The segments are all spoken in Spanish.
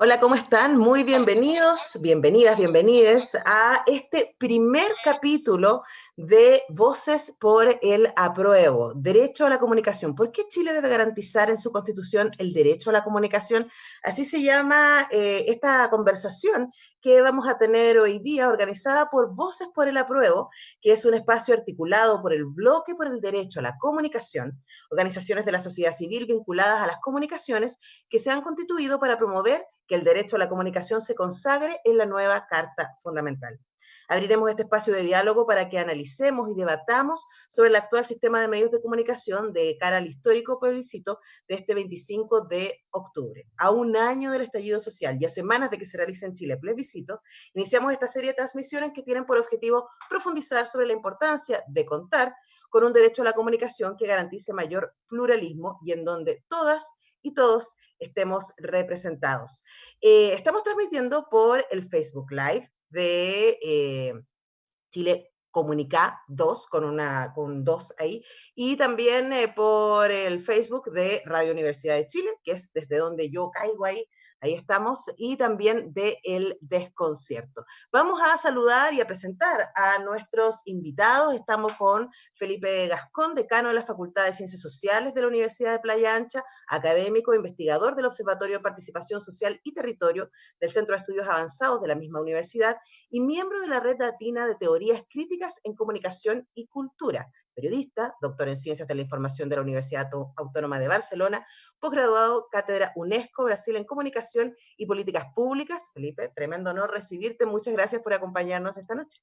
Hola, ¿cómo están? Muy bienvenidos, bienvenidas, bienvenides a este primer capítulo de Voces por el Apruebo, Derecho a la Comunicación. ¿Por qué Chile debe garantizar en su Constitución el derecho a la comunicación? Así se llama esta conversación que vamos a tener hoy día, organizada por Voces por el Apruebo, que es un espacio articulado por el Bloque por el Derecho a la Comunicación, organizaciones de la sociedad civil vinculadas a las comunicaciones que se han constituido para promover que el derecho a la comunicación se consagre en la nueva Carta Fundamental. Abriremos este espacio de diálogo para que analicemos y debatamos sobre el actual sistema de medios de comunicación de cara al histórico plebiscito de este 25 de octubre. A un año del estallido social y a semanas de que se realice en Chile el plebiscito, iniciamos esta serie de transmisiones que tienen por objetivo profundizar sobre la importancia de contar con un derecho a la comunicación que garantice mayor pluralismo y en donde todas y todos estemos representados. Estamos transmitiendo por el Facebook Live de Chile Comunica 2, con dos ahí, y también por el Facebook de Radio Universidad de Chile, que es desde donde yo caigo ahí estamos, y también de El Desconcierto. Vamos a saludar y a presentar a nuestros invitados. Estamos con Felipe Gascón, decano de la Facultad de Ciencias Sociales de la Universidad de Playa Ancha, académico e investigador del Observatorio de Participación Social y Territorio del Centro de Estudios Avanzados de la misma universidad, y miembro de la Red Latina de Teorías Críticas en Comunicación y Cultura, periodista, doctor en Ciencias de la Información de la Universidad Autónoma de Barcelona, posgraduado Cátedra UNESCO Brasil en Comunicación y Políticas Públicas. Felipe, tremendo honor recibirte. Muchas gracias por acompañarnos esta noche.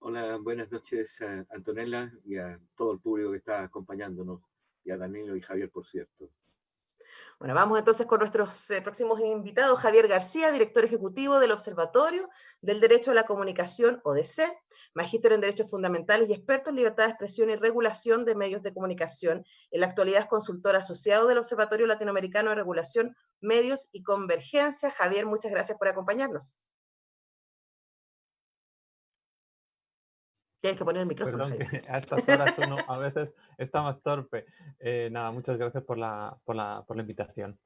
Hola, buenas noches a Antonella y a todo el público que está acompañándonos, y a Danilo y Javier, por cierto. Bueno, vamos entonces con nuestros próximos invitados. Javier García, director ejecutivo del Observatorio del Derecho a la Comunicación, ODC, magíster en Derechos Fundamentales y experto en libertad de expresión y regulación de medios de comunicación. En la actualidad es consultor asociado del Observatorio Latinoamericano de Regulación, Medios y Convergencia. Javier, muchas gracias por acompañarnos. Tienes que poner el micrófono, Perdón, Javier. que a estas horas uno a veces está más torpe. Nada, muchas gracias por la invitación.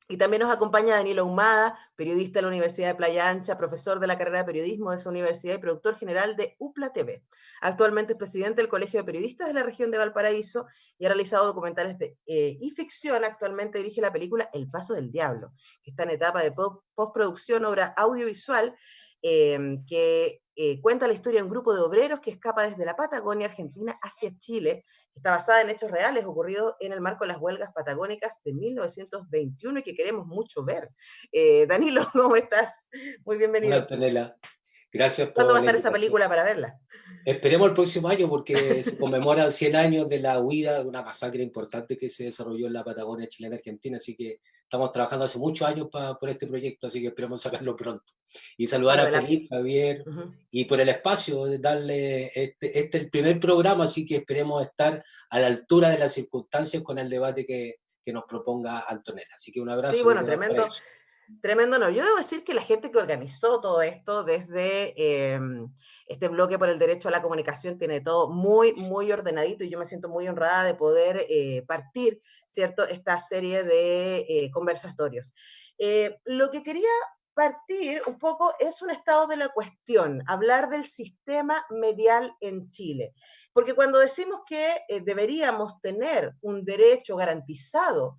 Y también nos acompaña Danilo Ahumada, periodista de la Universidad de Playa Ancha, profesor de la carrera de periodismo de esa universidad y productor general de UPLA TV. Actualmente es presidente del Colegio de Periodistas de la región de Valparaíso y ha realizado documentales y ficción. Actualmente dirige la película El Paso del Diablo, que está en etapa de postproducción, obra audiovisual, que cuenta la historia de un grupo de obreros que escapa desde la Patagonia Argentina hacia Chile. Está basada en hechos reales ocurridos en el marco de las huelgas patagónicas de 1921 y que queremos mucho ver. Danilo, ¿cómo estás? Muy Hola, bienvenido. Antonella. Gracias ¿Cuándo va por a la estar esa invitación. película para verla? Esperemos el próximo año porque se conmemoran 100 años de la huida de una masacre importante que se desarrolló en la Patagonia chilena argentina, así que estamos trabajando hace muchos años por este proyecto, así que esperemos sacarlo pronto. Y saludar Bueno, a Felipe, Javier, uh-huh. y por el espacio, de darle este es el primer programa, así que esperemos estar a la altura de las circunstancias con el debate que nos proponga Antonella. Así que un Sí, abrazo bueno, desde tremendo, Valparaíso. tremendo no. Yo debo decir que la gente que organizó todo esto desde este bloque por el derecho a la comunicación tiene todo muy, muy ordenadito y yo me siento muy honrada de poder partir, ¿cierto?, esta serie de conversatorios. Lo que quería partir un poco es un estado de la cuestión, hablar del sistema medial en Chile. Porque cuando decimos que deberíamos tener un derecho garantizado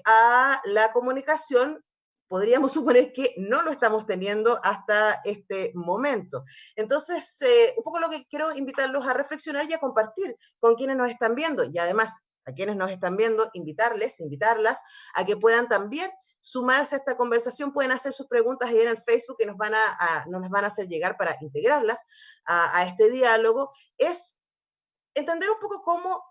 a la comunicación, podríamos suponer que no lo estamos teniendo hasta este momento. Entonces, un poco lo que quiero invitarlos a reflexionar y a compartir con quienes nos están viendo, y además a quienes nos están viendo, invitarlas a que puedan también sumarse a esta conversación, pueden hacer sus preguntas ahí en el Facebook que nos las van a hacer llegar para integrarlas a este diálogo. Es entender un poco cómo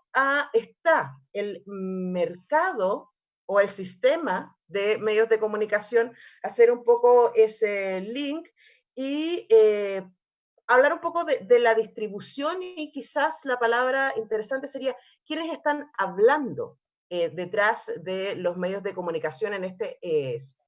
está el mercado o el sistema de medios de comunicación, hacer un poco ese link y hablar un poco de la distribución y quizás la palabra interesante sería quiénes están hablando detrás de los medios de comunicación en este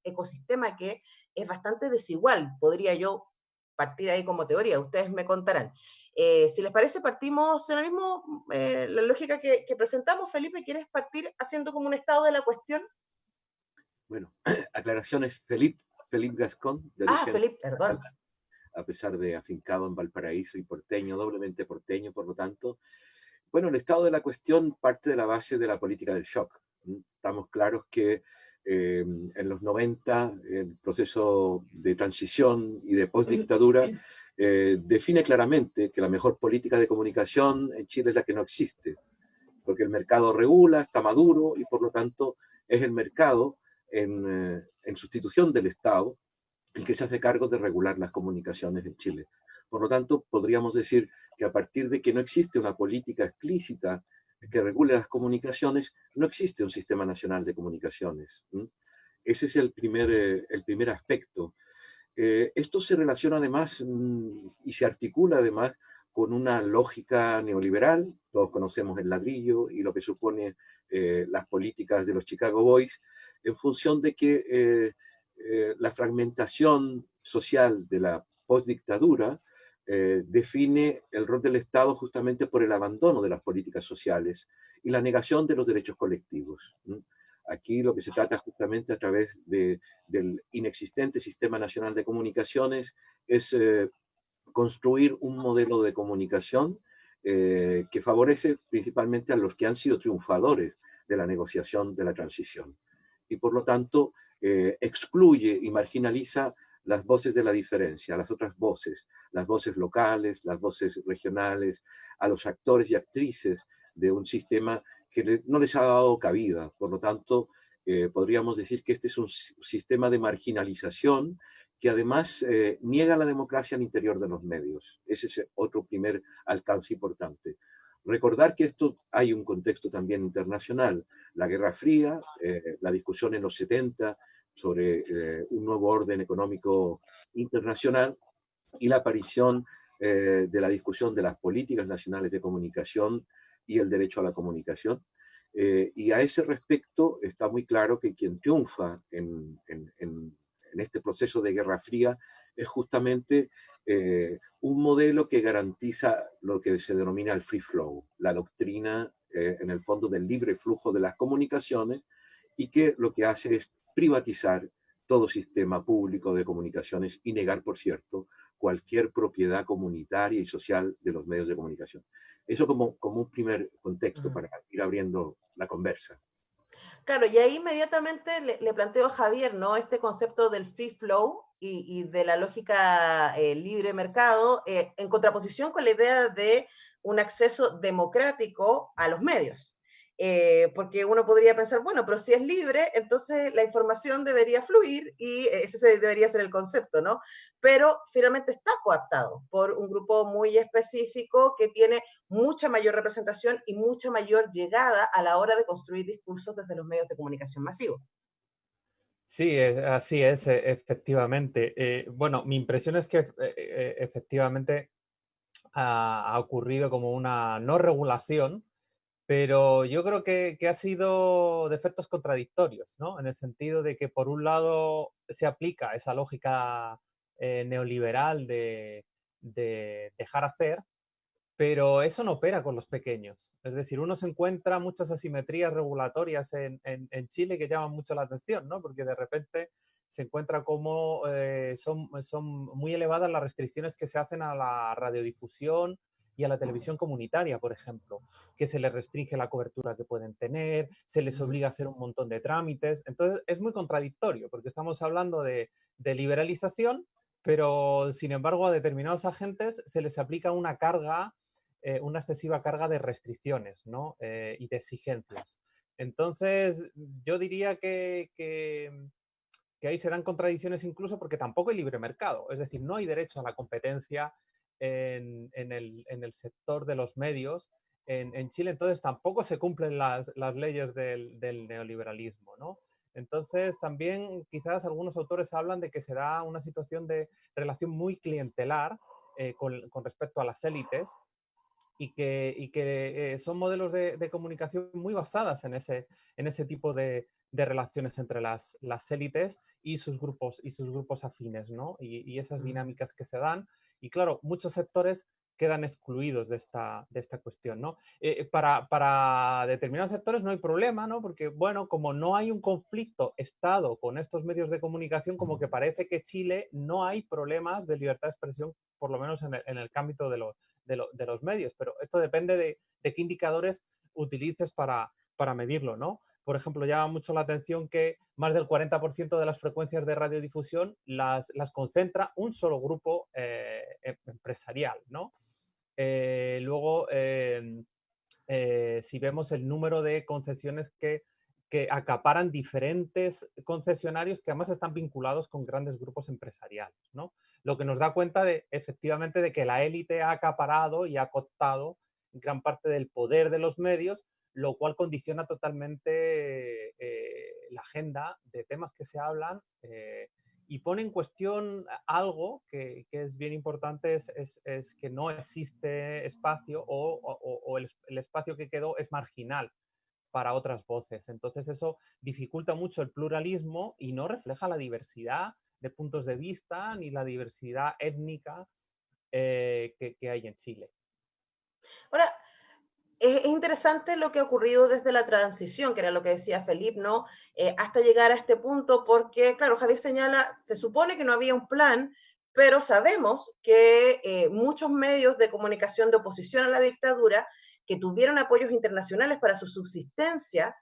ecosistema que es bastante desigual, podría yo partir ahí como teoría, ustedes me contarán. Si les parece, partimos en la lógica que presentamos. Felipe, ¿quieres partir haciendo como un estado de la cuestión? Bueno, aclaraciones, Felipe Gascón, de Ah, origen Felipe, perdón. catalán, a pesar de afincado en Valparaíso y porteño, doblemente porteño, por lo tanto. Bueno, el estado de la cuestión parte de la base de la política del shock. Estamos claros que en los 90 el proceso de transición y de postdictadura define claramente que la mejor política de comunicación en Chile es la que no existe, porque el mercado regula, está maduro y por lo tanto es el mercado en sustitución del Estado el que se hace cargo de regular las comunicaciones en Chile. Por lo tanto, podríamos decir que a partir de que no existe una política explícita que regule las comunicaciones, no existe un sistema nacional de comunicaciones. Ese es el primer aspecto. Esto se relaciona además y se articula además con una lógica neoliberal. Todos conocemos el ladrillo y lo que supone las políticas de los Chicago Boys, en función de que la fragmentación social de la postdictadura define el rol del Estado justamente por el abandono de las políticas sociales y la negación de los derechos colectivos. Aquí lo que se trata justamente a través del inexistente Sistema Nacional de Comunicaciones es construir un modelo de comunicación que favorece principalmente a los que han sido triunfadores de la negociación de la transición. Y por lo tanto, excluye y marginaliza las voces de la diferencia, las otras voces, las voces locales, las voces regionales, a los actores y actrices de un sistema que no les ha dado cabida. Por lo tanto, podríamos decir que este es un sistema de marginalización que además niega la democracia al interior de los medios. Ese es otro primer alcance importante. Recordar que esto hay un contexto también internacional, la Guerra Fría, la discusión en los 70 sobre un nuevo orden económico internacional y la aparición de la discusión de las políticas nacionales de comunicación y el derecho a la comunicación. Y a ese respecto está muy claro que quien triunfa en este proceso de Guerra Fría es justamente un modelo que garantiza lo que se denomina el free flow, la doctrina en el fondo del libre flujo de las comunicaciones y que lo que hace es privatizar todo sistema público de comunicaciones y negar, por cierto, cualquier propiedad comunitaria y social de los medios de comunicación. Eso como un primer contexto para ir abriendo la conversa. Claro, y ahí inmediatamente le planteo a Javier, ¿no? Este concepto del free flow y de la lógica libre mercado, en contraposición con la idea de un acceso democrático a los medios. Porque uno podría pensar, bueno, pero si es libre, entonces la información debería fluir y ese debería ser el concepto, ¿no? Pero finalmente está coaptado por un grupo muy específico que tiene mucha mayor representación y mucha mayor llegada a la hora de construir discursos desde los medios de comunicación masivos. Sí, así es, efectivamente. Bueno, mi impresión es que efectivamente ha ocurrido como una no regulación, pero yo creo que ha sido de efectos contradictorios, ¿no? En el sentido de que por un lado se aplica esa lógica neoliberal de dejar hacer, pero eso no opera con los pequeños. Es decir, uno se encuentra muchas asimetrías regulatorias en Chile que llaman mucho la atención, ¿no? Porque de repente se encuentra como son muy elevadas las restricciones que se hacen a la radiodifusión y a la televisión comunitaria, por ejemplo, que se les restringe la cobertura que pueden tener, se les obliga a hacer un montón de trámites. Entonces, es muy contradictorio, porque estamos hablando de liberalización, pero sin embargo a determinados agentes se les aplica una carga, una excesiva carga de restricciones, ¿no? Y de exigencias. Entonces, yo diría que ahí se dan contradicciones incluso porque tampoco hay libre mercado. Es decir, no hay derecho a la competencia en el sector de los medios en Chile, entonces tampoco se cumplen las leyes del neoliberalismo, ¿no? Entonces, también quizás algunos autores hablan de que se da una situación de relación muy clientelar con respecto a las élites y que son modelos de comunicación muy basadas en ese tipo de relaciones entre las élites y sus grupos afines, ¿no? Y esas dinámicas que se dan. Y claro, muchos sectores quedan excluidos de esta cuestión, ¿no? Para determinados sectores no hay problema, ¿no? Porque, bueno, como no hay un conflicto Estado con estos medios de comunicación, como que parece que Chile no hay problemas de libertad de expresión, por lo menos en el ámbito de los medios. Pero esto depende de qué indicadores utilices para medirlo, ¿no? Por ejemplo, llama mucho la atención que más del 40% de las frecuencias de radiodifusión las concentra un solo grupo empresarial, ¿no? Luego, si vemos el número de concesiones que acaparan diferentes concesionarios que además están vinculados con grandes grupos empresariales, ¿no? Lo que nos da cuenta efectivamente de que la élite ha acaparado y ha cooptado gran parte del poder de los medios, lo cual condiciona totalmente la agenda de temas que se hablan y pone en cuestión algo que es bien importante, es que no existe espacio o el espacio que quedó es marginal para otras voces. Entonces eso dificulta mucho el pluralismo y no refleja la diversidad de puntos de vista ni la diversidad étnica que hay en Chile. Ahora, es interesante lo que ha ocurrido desde la transición, que era lo que decía Felipe, ¿no? Hasta llegar a este punto, porque, claro, Javier señala, se supone que no había un plan, pero sabemos que muchos medios de comunicación de oposición a la dictadura que tuvieron apoyos internacionales para su subsistencia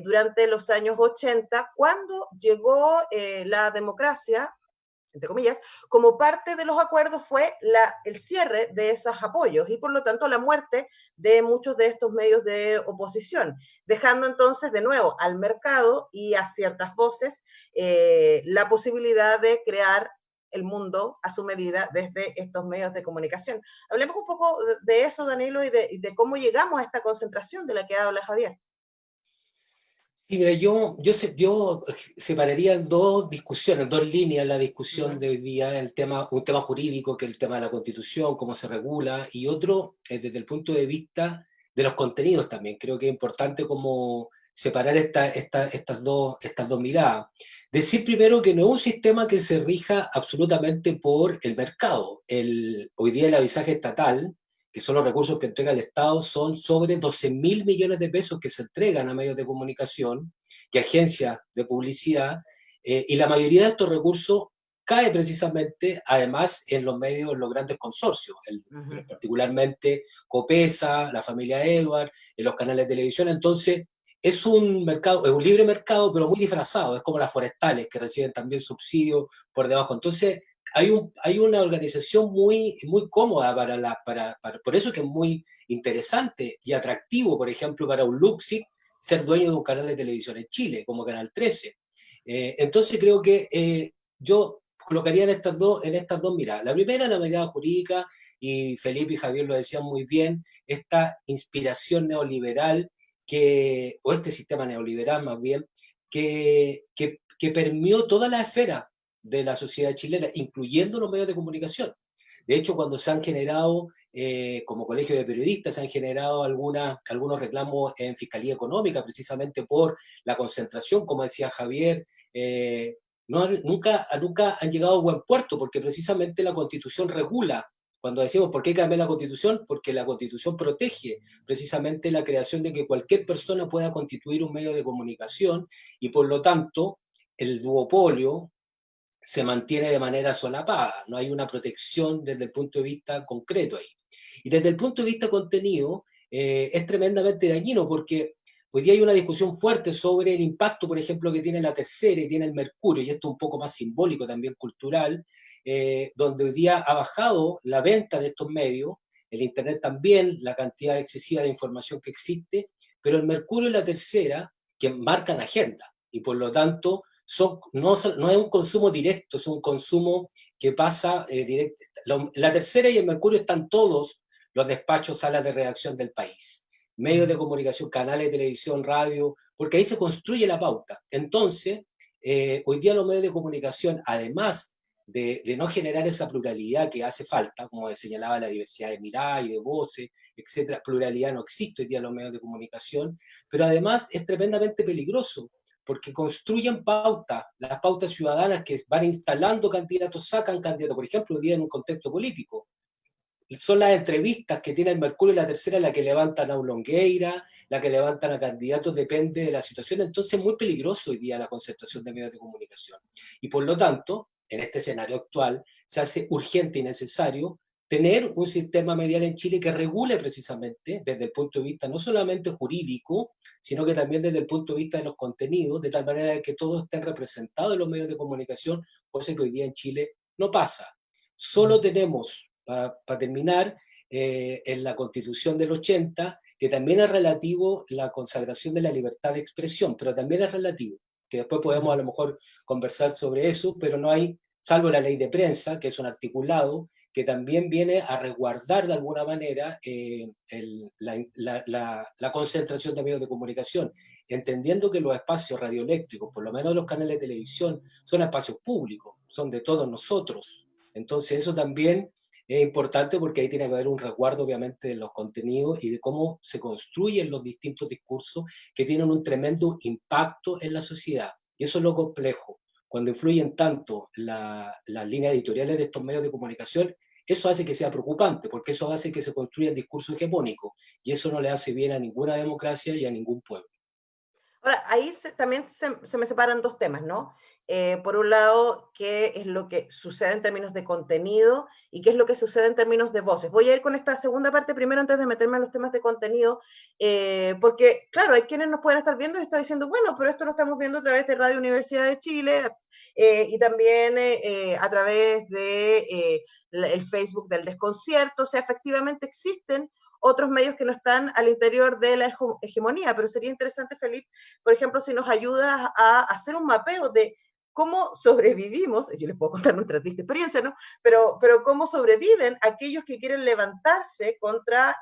durante los años 80, cuando llegó la democracia, entre comillas, como parte de los acuerdos fue el cierre de esos apoyos y por lo tanto la muerte de muchos de estos medios de oposición, dejando entonces de nuevo al mercado y a ciertas voces la posibilidad de crear el mundo a su medida desde estos medios de comunicación. Hablemos un poco de eso, Danilo, y de cómo llegamos a esta concentración de la que habla Javier. Sí, mira, yo separaría en dos discusiones, en dos líneas la discusión de hoy día, un tema jurídico, que es el tema de la Constitución, cómo se regula, y otro desde el punto de vista de los contenidos también. Creo que es importante como separar estas dos miradas. Decir primero que no es un sistema que se rija absolutamente por el mercado. Hoy día el avisaje estatal, que son los recursos que entrega el Estado, son sobre 12.000 millones de pesos que se entregan a medios de comunicación y agencias de publicidad, y la mayoría de estos recursos cae precisamente, además, en los medios, en los grandes consorcios, particularmente Copesa, la familia Edward, en los canales de televisión. Entonces, es un mercado, es un libre mercado, pero muy disfrazado, es como las forestales, que reciben también subsidios por debajo. Entonces, hay una organización muy, muy cómoda por eso que es muy interesante y atractivo, por ejemplo, para un Luxi ser dueño de un canal de televisión en Chile, como Canal 13. Entonces creo que yo colocaría en estas dos miradas. La primera, la mirada jurídica, y Felipe y Javier lo decían muy bien, esta inspiración neoliberal, o este sistema neoliberal más bien, que permeó toda la esfera de la sociedad chilena, incluyendo los medios de comunicación. De hecho, cuando se han generado, como colegio de periodistas, se han generado algunos reclamos en Fiscalía Económica, precisamente por la concentración, como decía Javier, nunca han llegado a buen puerto, porque precisamente la Constitución regula. Cuando decimos por qué cambiar la Constitución, porque la Constitución protege precisamente la creación de que cualquier persona pueda constituir un medio de comunicación y por lo tanto el duopolio se mantiene de manera solapada, no hay una protección desde el punto de vista concreto ahí. Y desde el punto de vista contenido, es tremendamente dañino porque hoy día hay una discusión fuerte sobre el impacto, por ejemplo, que tiene la Tercera y tiene el Mercurio, y esto un poco más simbólico, también cultural, donde hoy día ha bajado la venta de estos medios, el Internet también, la cantidad excesiva de información que existe, pero el Mercurio y la Tercera, que marcan agenda, y por lo tanto no es un consumo directo, es un consumo que pasa directo. La Tercera y el Mercurio están todos los despachos, salas de redacción del país, medios de comunicación, canales de televisión, radio, porque ahí se construye la pauta. Entonces, hoy día los medios de comunicación, además de no generar esa pluralidad que hace falta, como señalaba la diversidad de miradas y de voces, etcétera, pluralidad no existe hoy día en los medios de comunicación, pero además es tremendamente peligroso, porque construyen pautas, las pautas ciudadanas que van instalando candidatos, sacan candidatos. Por ejemplo, hoy día en un contexto político, son las entrevistas que tiene el Mercurio y La Tercera la que levantan a Longueira, la que levantan a candidatos, depende de la situación. Entonces es muy peligroso hoy día la concentración de medios de comunicación. Y por lo tanto, en este escenario actual, se hace urgente y necesario tener un sistema medial en Chile que regule precisamente desde el punto de vista no solamente jurídico, sino que también desde el punto de vista de los contenidos, de tal manera que todos estén representados en los medios de comunicación, cosa que hoy día en Chile no pasa. Solo tenemos, para terminar, en la Constitución del 80, que también es relativo la consagración de la libertad de expresión, pero también es relativo, que después podemos a lo mejor conversar sobre eso, pero no hay, salvo la ley de prensa, que es un articulado, que también viene a resguardar de alguna manera la concentración de medios de comunicación, entendiendo que los espacios radioeléctricos, por lo menos los canales de televisión, son espacios públicos, son de todos nosotros. Entonces eso también es importante porque ahí tiene que haber un resguardo obviamente de los contenidos y de cómo se construyen los distintos discursos que tienen un tremendo impacto en la sociedad. Y eso es lo complejo. Cuando influyen tanto las líneas editoriales de estos medios de comunicación, eso hace que sea preocupante, porque eso hace que se construyan discursos hegemónicos, y eso no le hace bien a ninguna democracia y a ningún pueblo. Ahora, ahí también se me separan dos temas, ¿no? Por un lado, qué es lo que sucede en términos de contenido y qué es lo que sucede en términos de voces. Voy a ir con esta segunda parte primero antes de meterme en los temas de contenido, porque, claro, hay quienes nos pueden estar viendo y están diciendo, bueno, pero esto lo estamos viendo a través de Radio Universidad de Chile y también a través de el Facebook del desconcierto. O sea, efectivamente existen otros medios que no están al interior de la hegemonía, pero sería interesante, Felipe, por ejemplo, si nos ayudas a hacer un mapeo de cómo sobrevivimos, yo les puedo contar nuestra triste experiencia, ¿no? Pero cómo sobreviven aquellos que quieren levantarse contra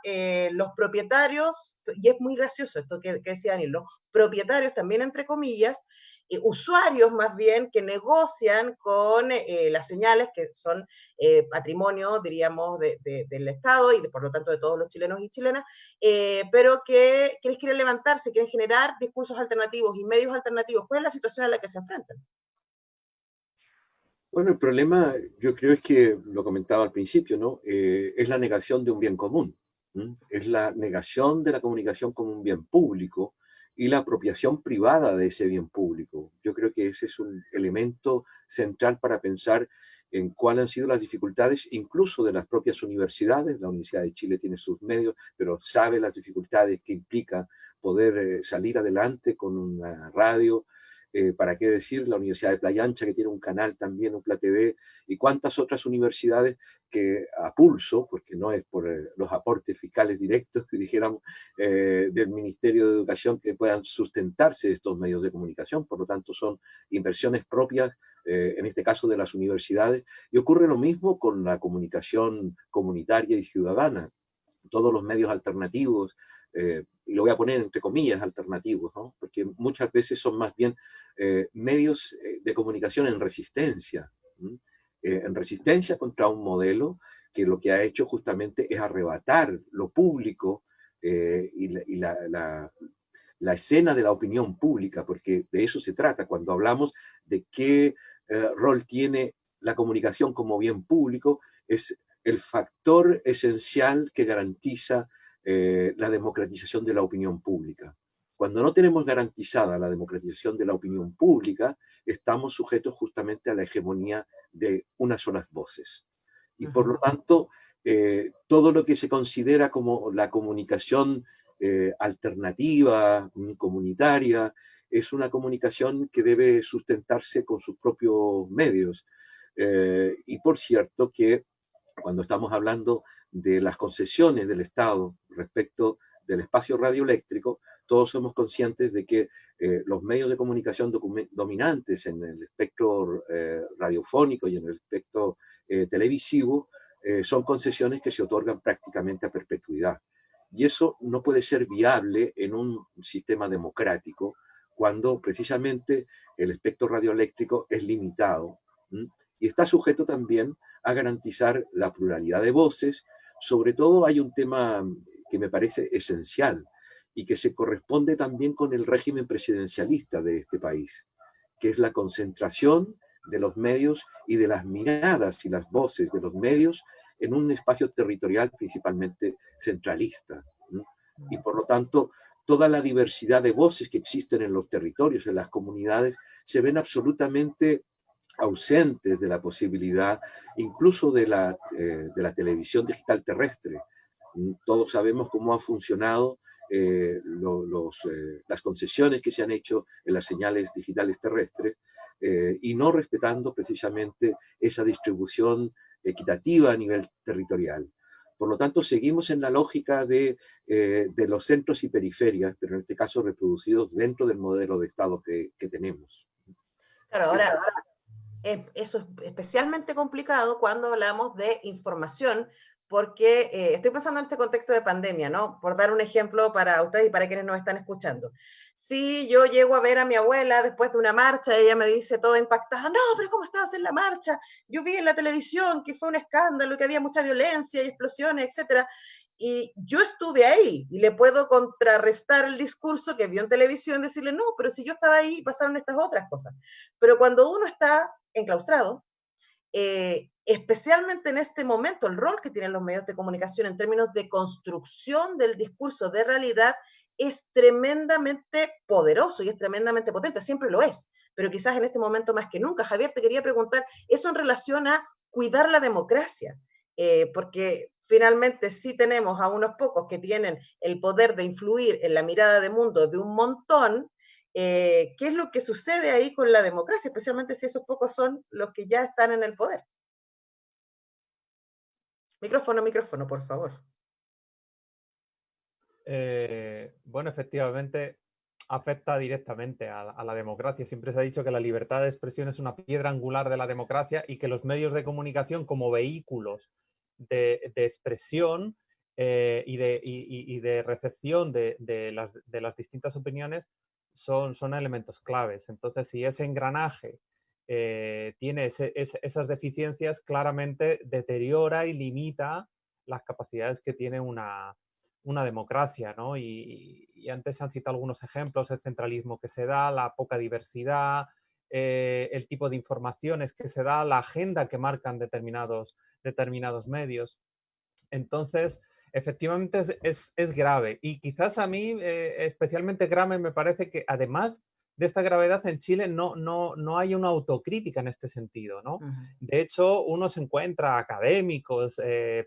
los propietarios, y es muy gracioso esto que decía Daniel, ¿no? Propietarios también entre comillas, usuarios más bien que negocian con las señales que son patrimonio, diríamos, del Estado y por lo tanto de todos los chilenos y chilenas, pero que quienes quieren levantarse, quieren generar discursos alternativos y medios alternativos. ¿Cuál es la situación a la que se enfrentan? Bueno, el problema yo creo es que, lo comentaba al principio, ¿no? Es la negación de un bien común. Es la negación de la comunicación como un bien público y la apropiación privada de ese bien público. Yo creo que ese es un elemento central para pensar en cuáles han sido las dificultades, incluso de las propias universidades. La Universidad de Chile tiene sus medios, pero sabe las dificultades que implica poder salir adelante con una radio. ¿Para qué decir? La Universidad de Playa Ancha, que tiene un canal también, UPLA TV, y cuántas otras universidades que a pulso, porque no es por los aportes fiscales directos, que dijéramos, del Ministerio de Educación, que puedan sustentarse estos medios de comunicación. Por lo tanto, son inversiones propias, en este caso de las universidades, y ocurre lo mismo con la comunicación comunitaria y ciudadana. Todos los medios alternativos, y lo voy a poner entre comillas alternativos, ¿no? Porque muchas veces son más bien medios de comunicación en resistencia contra un modelo que lo que ha hecho justamente es arrebatar lo público y la escena de la opinión pública, porque de eso se trata cuando hablamos de qué rol tiene la comunicación como bien público. Es el factor esencial que garantiza la democratización de la opinión pública. Cuando no tenemos garantizada la democratización de la opinión pública, estamos sujetos justamente a la hegemonía de unas solas voces. Y por lo tanto, todo lo que se considera como la comunicación alternativa, comunitaria, es una comunicación que debe sustentarse con sus propios medios. Y por cierto que cuando estamos hablando de las concesiones del Estado respecto del espacio radioeléctrico, todos somos conscientes de que los medios de comunicación dominantes en el espectro radiofónico y en el espectro televisivo son concesiones que se otorgan prácticamente a perpetuidad. Y eso no puede ser viable en un sistema democrático cuando precisamente el espectro radioeléctrico es limitado, y está sujeto también a garantizar la pluralidad de voces. Sobre todo hay un tema que me parece esencial y que se corresponde también con el régimen presidencialista de este país, que es la concentración de los medios y de las miradas y las voces de los medios en un espacio territorial principalmente centralista. Y por lo tanto, toda la diversidad de voces que existen en los territorios, en las comunidades, se ven absolutamente ausentes de la posibilidad incluso de la televisión digital terrestre. Todos sabemos cómo han funcionado las concesiones que se han hecho en las señales digitales terrestres y no respetando precisamente esa distribución equitativa a nivel territorial. Por lo tanto, seguimos en la lógica de los centros y periferias, pero en este caso reproducidos dentro del modelo de Estado que tenemos. Claro, ahora, eso es especialmente complicado cuando hablamos de información, porque estoy pensando en este contexto de pandemia, ¿no? Por dar un ejemplo para ustedes y para quienes nos están escuchando. Si yo llego a ver a mi abuela después de una marcha, ella me dice toda impactada, no, pero ¿cómo estabas en la marcha? Yo vi en la televisión que fue un escándalo, que había mucha violencia y explosiones, etcétera. Y yo estuve ahí y le puedo contrarrestar el discurso que vio en televisión, decirle, no, pero si yo estaba ahí, pasaron estas otras cosas. Pero cuando uno está enclaustrado, especialmente en este momento, el rol que tienen los medios de comunicación en términos de construcción del discurso de realidad es tremendamente poderoso y es tremendamente potente, siempre lo es, pero quizás en este momento más que nunca. Javier, te quería preguntar, eso en relación a cuidar la democracia, porque finalmente sí tenemos a unos pocos que tienen el poder de influir en la mirada de mundo de un montón. ¿Qué es lo que sucede ahí con la democracia, especialmente si esos pocos son los que ya están en el poder? Micrófono, por favor. Bueno, efectivamente afecta directamente a la democracia. Siempre se ha dicho que la libertad de expresión es una piedra angular de la democracia y que los medios de comunicación como vehículos de expresión y de recepción de las distintas opiniones son elementos claves. Entonces, si ese engranaje tiene esas deficiencias, claramente deteriora y limita las capacidades que tiene una democracia, ¿no? Y antes se han citado algunos ejemplos, el centralismo que se da, la poca diversidad, el tipo de informaciones que se da, la agenda que marcan determinados medios. Entonces, efectivamente es grave. Y quizás a mí especialmente grave me parece que además de esta gravedad en Chile no hay una autocrítica en este sentido, ¿no? De hecho, uno se encuentra académicos,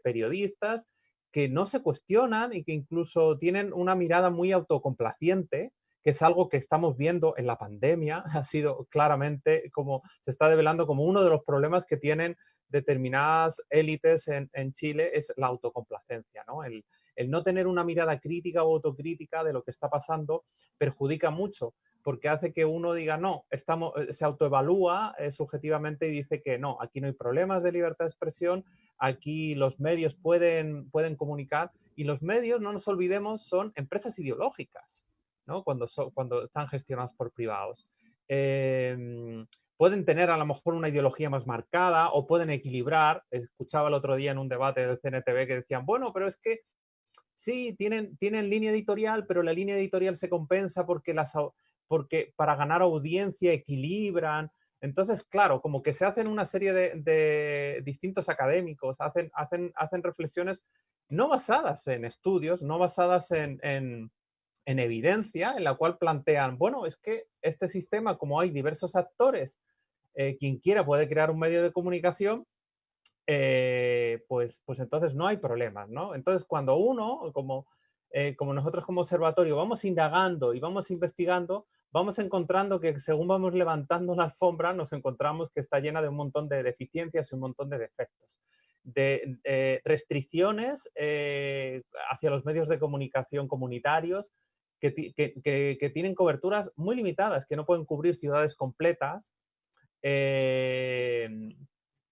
periodistas, que no se cuestionan y que incluso tienen una mirada muy autocomplaciente, que es algo que estamos viendo en la pandemia, ha sido claramente como se está develando como uno de los problemas que tienen determinadas élites en Chile, es la autocomplacencia, ¿no? El no tener una mirada crítica o autocrítica de lo que está pasando perjudica mucho, porque hace que uno diga, no, se autoevalúa subjetivamente y dice que no, aquí no hay problemas de libertad de expresión, aquí los medios pueden comunicar, y los medios, no nos olvidemos, son empresas ideológicas, ¿no? Cuando están gestionados por privados. Pueden tener a lo mejor una ideología más marcada o pueden equilibrar. Escuchaba el otro día en un debate de CNTV que decían, bueno, pero es que sí, tienen línea editorial, pero la línea editorial se compensa porque para ganar audiencia equilibran. Entonces, claro, como que se hacen una serie de distintos académicos, hacen reflexiones no basadas en estudios, no basadas en evidencia, en la cual plantean, bueno, es que este sistema, como hay diversos actores, quien quiera puede crear un medio de comunicación, pues entonces no hay problemas, ¿no? Entonces, cuando uno, como nosotros como observatorio, vamos indagando y vamos investigando, vamos encontrando que según vamos levantando la alfombra, nos encontramos que está llena de un montón de deficiencias y un montón de defectos, de restricciones hacia los medios de comunicación comunitarios que tienen coberturas muy limitadas, que no pueden cubrir ciudades completas,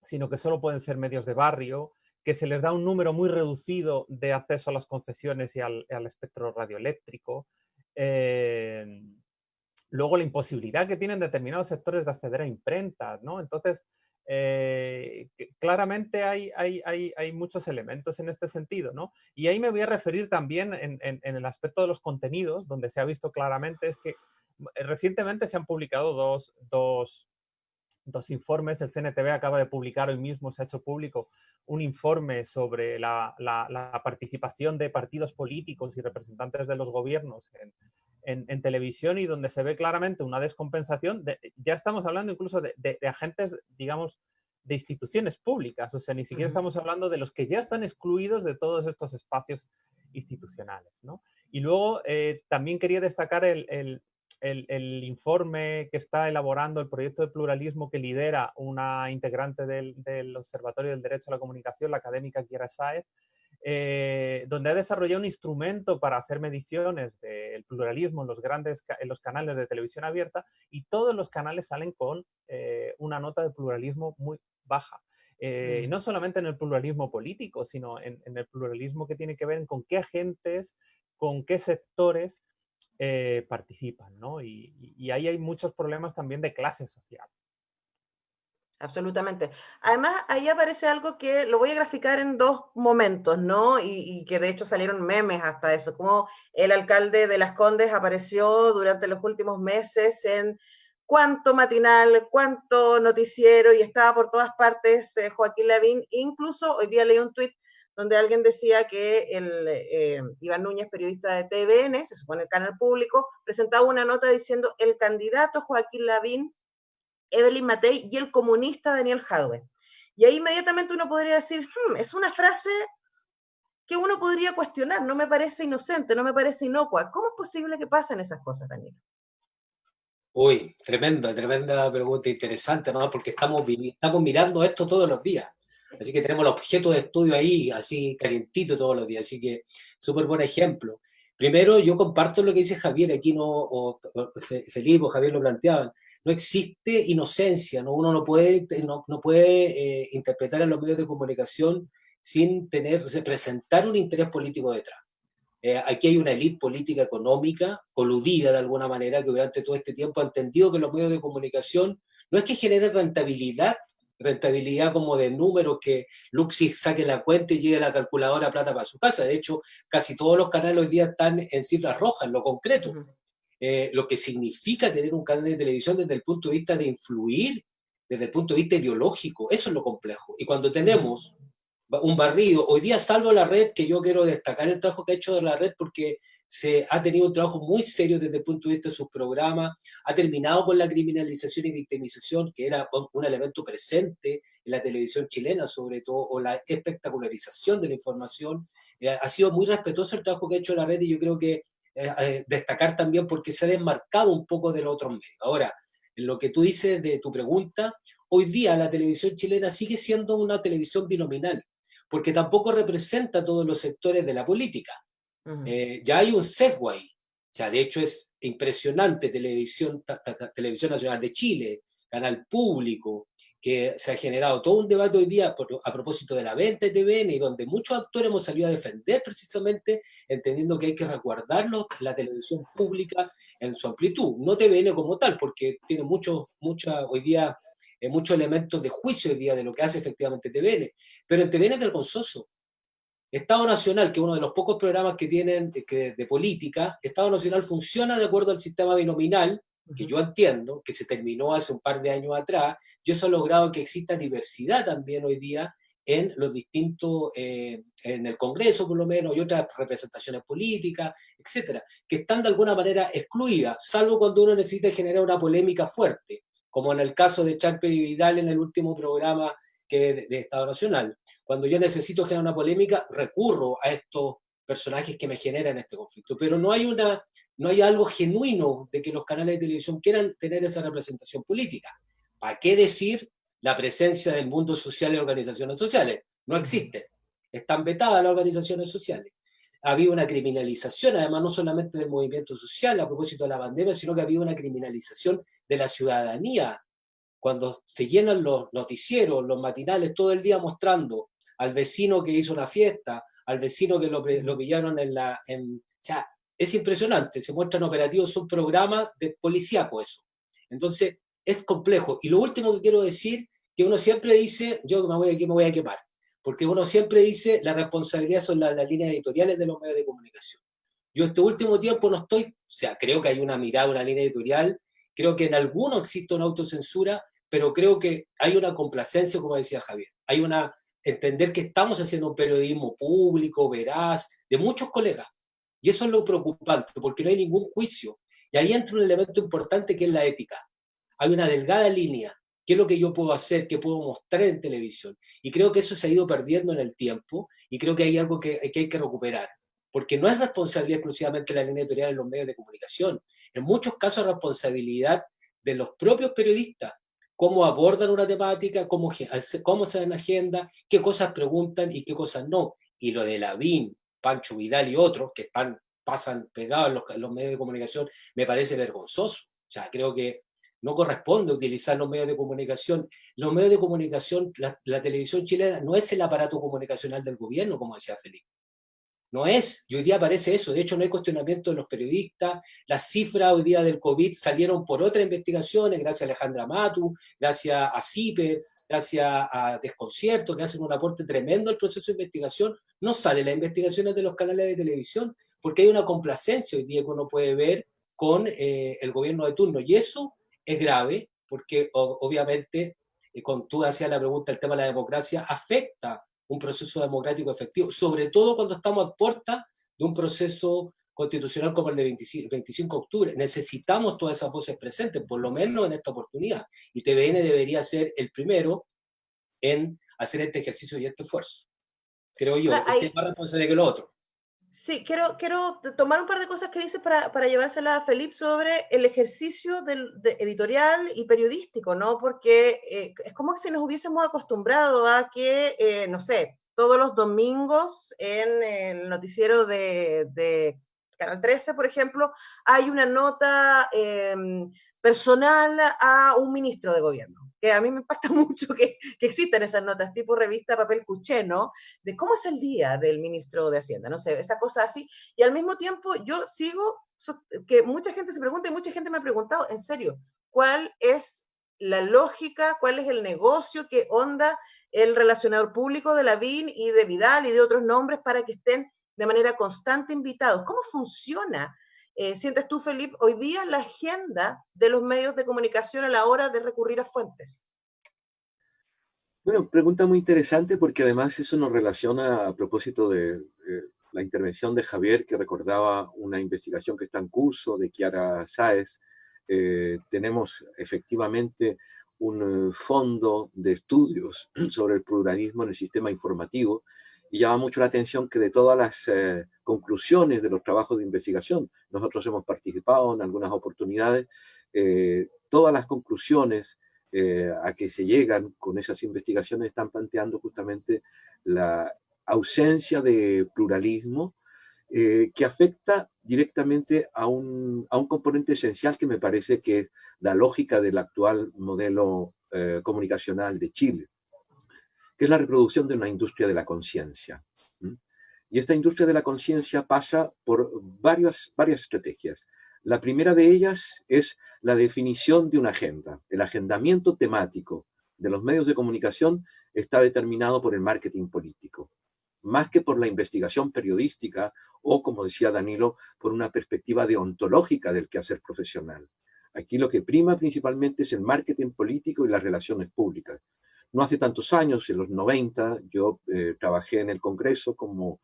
sino que solo pueden ser medios de barrio, que se les da un número muy reducido de acceso a las concesiones y al espectro radioeléctrico. Luego la imposibilidad que tienen determinados sectores de acceder a imprentas, ¿no? Entonces, claramente hay muchos elementos en este sentido, ¿no? Y ahí me voy a referir también en el aspecto de los contenidos, donde se ha visto claramente es que recientemente se han publicado dos dos informes. El CNTV acaba de publicar hoy mismo, se ha hecho público, un informe sobre la participación de partidos políticos y representantes de los gobiernos en televisión, y donde se ve claramente una descompensación. Ya estamos hablando incluso de agentes, digamos, de instituciones públicas. O sea, ni siquiera estamos hablando de los que ya están excluidos de todos estos espacios institucionales, ¿no? Y luego también quería destacar el informe que está elaborando el proyecto de pluralismo que lidera una integrante del Observatorio del Derecho a la Comunicación, la académica Kiera Sáez, donde ha desarrollado un instrumento para hacer mediciones del pluralismo en los canales de televisión abierta, y todos los canales salen con una nota de pluralismo muy baja. No solamente en el pluralismo político, sino en el pluralismo que tiene que ver con qué agentes, con qué sectores participan, ¿no? Y ahí hay muchos problemas también de clase social. Absolutamente. Además, ahí aparece algo que lo voy a graficar en dos momentos, ¿no? Y que de hecho salieron memes hasta eso, como el alcalde de Las Condes apareció durante los últimos meses en cuánto matinal, cuánto noticiero, y estaba por todas partes Joaquín Lavín. Incluso hoy día leí un tuit donde alguien decía que Iván Núñez, periodista de TVN, se supone el canal público, presentaba una nota diciendo el candidato Joaquín Lavín, Evelyn Matei y el comunista Daniel Jadwe. Y ahí inmediatamente uno podría decir, es una frase que uno podría cuestionar, no me parece inocente, no me parece inocua. ¿Cómo es posible que pasen esas cosas, Daniel? Uy, tremenda pregunta, interesante, ¿no? Porque estamos mirando esto todos los días. Así que tenemos los objetos de estudio ahí, así calientito todos los días. Así que súper buen ejemplo. Primero, yo comparto lo que dice Javier, aquí Felipe o Javier lo planteaban. No existe inocencia, ¿no? Uno no puede interpretar en los medios de comunicación sin representar un interés político detrás. Aquí hay una élite política económica coludida de alguna manera que durante todo este tiempo ha entendido que los medios de comunicación no es que generen rentabilidad como de números, que Luxi saque la cuenta y llegue a la calculadora plata para su casa. De hecho, casi todos los canales hoy día están en cifras rojas, en lo concreto. Lo que significa tener un canal de televisión desde el punto de vista de influir, desde el punto de vista ideológico, eso es lo complejo. Y cuando tenemos un barrido, hoy día, salvo la red, que yo quiero destacar el trabajo que ha hecho de la red, porque se ha tenido un trabajo muy serio desde el punto de vista de sus programas, ha terminado con la criminalización y victimización, que era un elemento presente en la televisión chilena, sobre todo, o la espectacularización de la información. Ha sido muy respetuoso el trabajo que ha hecho la red, y yo creo que destacar también porque se ha desmarcado un poco de los otros medios. Ahora, en lo que tú dices de tu pregunta, hoy día la televisión chilena sigue siendo una televisión binominal, porque tampoco representa a todos los sectores de la política. Ya hay un sesgo ahí. O sea, de hecho es impresionante Televisión Nacional de Chile, Canal Público, que se ha generado todo un debate hoy día a propósito de la venta de TVN, y donde muchos actores hemos salido a defender precisamente, entendiendo que hay que resguardar la televisión pública en su amplitud, no TVN como tal, porque tiene hoy día muchos elementos de juicio hoy día de lo que hace efectivamente TVN, pero en TVN es vergonzoso. Estado Nacional, que es uno de los pocos programas que tienen de política, Estado Nacional funciona de acuerdo al sistema binominal, que yo entiendo, que se terminó hace un par de años atrás, y eso ha logrado que exista diversidad también hoy día en los distintos, en el Congreso por lo menos, y otras representaciones políticas, etcétera, que están de alguna manera excluidas, salvo cuando uno necesita generar una polémica fuerte, como en el caso de Charper y Vidal en el último programa de Estado Nacional. Cuando yo necesito generar una polémica, recurro a estos personajes que me generan este conflicto. Pero no hay algo genuino de que los canales de televisión quieran tener esa representación política. ¿Para qué decir la presencia del mundo social y organizaciones sociales? No existe. Están vetadas las organizaciones sociales. Ha habido una criminalización, además, no solamente del movimiento social a propósito de la pandemia, sino que ha habido una criminalización de la ciudadanía. Cuando se llenan los noticieros, los matinales, todo el día mostrando al vecino que hizo una fiesta, al vecino que lo pillaron o sea, es impresionante, se muestran operativos, son programas de policíaco eso. Entonces, es complejo. Y lo último que quiero decir, que uno siempre dice, yo me voy a quemar, porque uno siempre dice, la responsabilidad son las líneas editoriales de los medios de comunicación. Yo este último tiempo creo que hay una mirada, una línea editorial, creo que en algunos existe una autocensura, pero creo que hay una complacencia, como decía Javier, hay una entender que estamos haciendo un periodismo público, veraz, de muchos colegas. Y eso es lo preocupante, porque no hay ningún juicio. Y ahí entra un elemento importante que es la ética. Hay una delgada línea. ¿Qué es lo que yo puedo hacer? ¿Qué puedo mostrar en televisión? Y creo que eso se ha ido perdiendo en el tiempo y creo que hay algo que hay que recuperar. Porque no es responsabilidad exclusivamente de la línea editorial en los medios de comunicación. En muchos casos es responsabilidad de los propios periodistas. Cómo abordan una temática, cómo se dan agenda, qué cosas preguntan y qué cosas no. Y lo de Lavín, Pancho Vidal y otros que pasan pegados en los medios de comunicación, me parece vergonzoso. O sea, creo que no corresponde utilizar los medios de comunicación. Los medios de comunicación, la televisión chilena no es el aparato comunicacional del gobierno, como decía Felipe. No es, y hoy día parece eso. De hecho, no hay cuestionamiento de los periodistas. Las cifras hoy día del COVID salieron por otras investigaciones, gracias a Alejandra Matu, gracias a CIPER, gracias a Desconcierto, que hacen un aporte tremendo al proceso de investigación. No salen las investigaciones de los canales de televisión, porque hay una complacencia hoy día que uno puede ver con el gobierno de turno. Y eso es grave, porque obviamente, cuando tú hacías la pregunta, el tema de la democracia afecta un proceso democrático efectivo, sobre todo cuando estamos a puerta de un proceso constitucional como el de 25 de octubre. Necesitamos todas esas voces presentes, por lo menos en esta oportunidad. Y TVN debería ser el primero en hacer este ejercicio y este esfuerzo. Creo yo, que es más responsable que lo otro. Sí, quiero tomar un par de cosas que dices para llevársela a Felipe sobre el ejercicio editorial y periodístico, ¿no? Porque es como si nos hubiésemos acostumbrado a que, no sé, todos los domingos en el noticiero de Canal 13, por ejemplo, hay una nota personal a un ministro de gobierno. Que a mí me impacta mucho que existan esas notas tipo revista Papel Cuché, ¿no? De cómo es el día del ministro de Hacienda, no sé, esa cosa así. Y al mismo tiempo yo sigo, que mucha gente se pregunta y mucha gente me ha preguntado, en serio, ¿cuál es la lógica, cuál es el negocio, qué onda el relacionador público de Lavín y de Vidal y de otros nombres para que estén de manera constante invitados? ¿Cómo funciona? ¿Sientes tú, Felipe, hoy día la agenda de los medios de comunicación a la hora de recurrir a fuentes? Bueno, pregunta muy interesante porque además eso nos relaciona a propósito de la intervención de Javier, que recordaba una investigación que está en curso de Chiara Sáez. Tenemos efectivamente un fondo de estudios sobre el pluralismo en el sistema informativo y llama mucho la atención que de todas las conclusiones de los trabajos de investigación, nosotros hemos participado en algunas oportunidades, todas las conclusiones a que se llegan con esas investigaciones están planteando justamente la ausencia de pluralismo que afecta directamente a un componente esencial que me parece que es la lógica del actual modelo comunicacional de Chile, que es la reproducción de una industria de la conciencia. Y esta industria de la conciencia pasa por varias estrategias. La primera de ellas es la definición de una agenda. El agendamiento temático de los medios de comunicación está determinado por el marketing político, más que por la investigación periodística o, como decía Danilo, por una perspectiva deontológica del quehacer profesional. Aquí lo que prima principalmente es el marketing político y las relaciones públicas. No hace tantos años, en los 90, yo trabajé en el Congreso como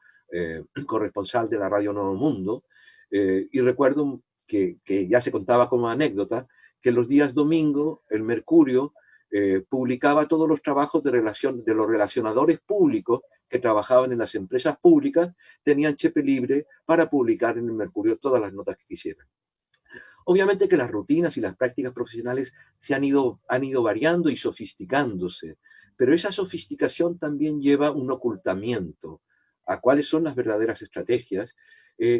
corresponsal de la Radio Nuevo Mundo y recuerdo que ya se contaba como anécdota, que los días domingo el Mercurio publicaba todos los trabajos de los relacionadores públicos que trabajaban en las empresas públicas, tenían chepe libre para publicar en el Mercurio todas las notas que quisieran. Obviamente que las rutinas y las prácticas profesionales han ido variando y sofisticándose, pero esa sofisticación también lleva un ocultamiento a cuáles son las verdaderas estrategias,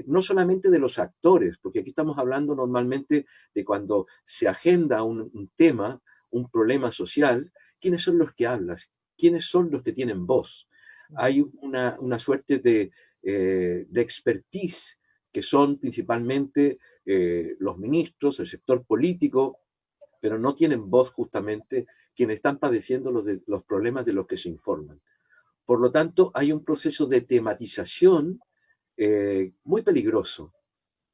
no solamente de los actores, porque aquí estamos hablando normalmente de cuando se agenda un tema, un problema social, ¿quiénes son los que hablan? ¿Quiénes son los que tienen voz? Hay una suerte de expertise que son principalmente los ministros, el sector político, pero no tienen voz justamente quienes están padeciendo los problemas de los que se informan. Por lo tanto, hay un proceso de tematización muy peligroso,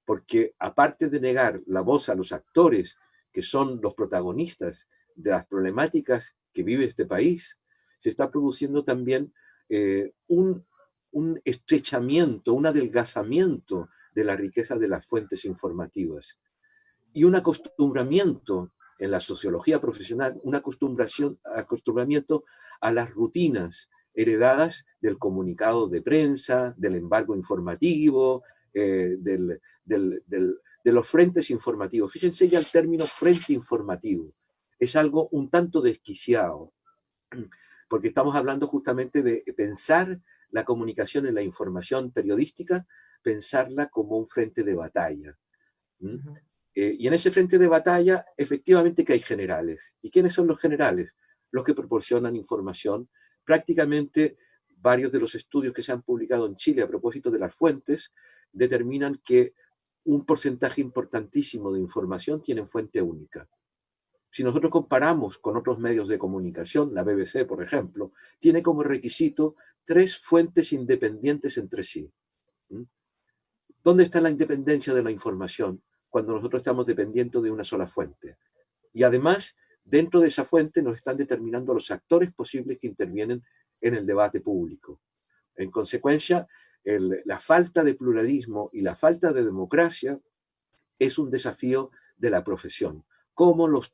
porque aparte de negar la voz a los actores, que son los protagonistas de las problemáticas que vive este país, se está produciendo también un estrechamiento, un adelgazamiento de la riqueza de las fuentes informativas y un acostumbramiento en la sociología profesional, un acostumbramiento a las rutinas heredadas del comunicado de prensa, del embargo informativo, de los frentes informativos. Fíjense ya el término frente informativo. Es algo un tanto desquiciado, porque estamos hablando justamente de pensar la comunicación en la información periodística, pensarla como un frente de batalla. Y en ese frente de batalla, efectivamente que hay generales. ¿Y quiénes son los generales? Los que proporcionan información. Prácticamente varios de los estudios que se han publicado en Chile a propósito de las fuentes determinan que un porcentaje importantísimo de información tienen fuente única. Si nosotros comparamos con otros medios de comunicación, la BBC, por ejemplo, tiene como requisito 3 fuentes independientes entre sí. ¿Dónde está la independencia de la información cuando nosotros estamos dependiendo de una sola fuente? Y además, dentro de esa fuente nos están determinando los actores posibles que intervienen en el debate público. En consecuencia, la falta de pluralismo y la falta de democracia es un desafío de la profesión. Cómo los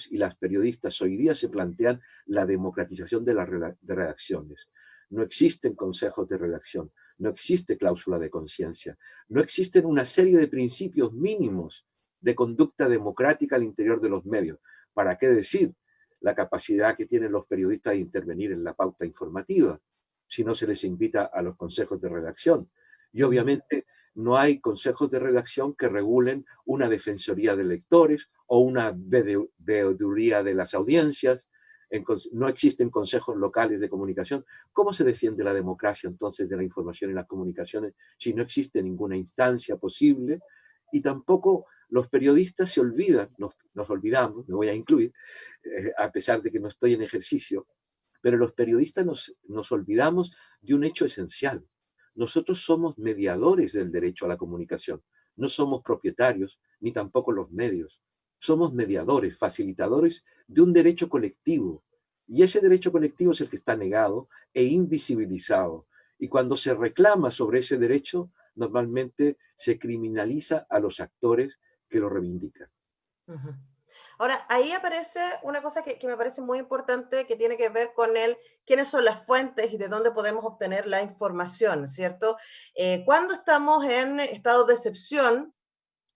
y las periodistas hoy día se plantean la democratización de las redacciones. No existen consejos de redacción, no existe cláusula de conciencia, no existen una serie de principios mínimos de conducta democrática al interior de los medios. ¿Para qué decir la capacidad que tienen los periodistas de intervenir en la pauta informativa si no se les invita a los consejos de redacción? Y obviamente no hay consejos de redacción que regulen una defensoría de lectores o una veeduría de las audiencias. No existen consejos locales de comunicación. ¿Cómo se defiende la democracia entonces de la información y las comunicaciones si no existe ninguna instancia posible? Y tampoco los periodistas se olvidan, nos olvidamos, me voy a incluir, a pesar de que no estoy en ejercicio, pero los periodistas nos olvidamos de un hecho esencial. Nosotros somos mediadores del derecho a la comunicación. No somos propietarios, ni tampoco los medios. Somos mediadores, facilitadores de un derecho colectivo. Y ese derecho colectivo es el que está negado e invisibilizado. Y cuando se reclama sobre ese derecho, normalmente se criminaliza a los actores que lo reivindican. Ahora, ahí aparece una cosa que me parece muy importante, que tiene que ver con quiénes son las fuentes y de dónde podemos obtener la información, ¿cierto? Cuando estamos en estado de excepción,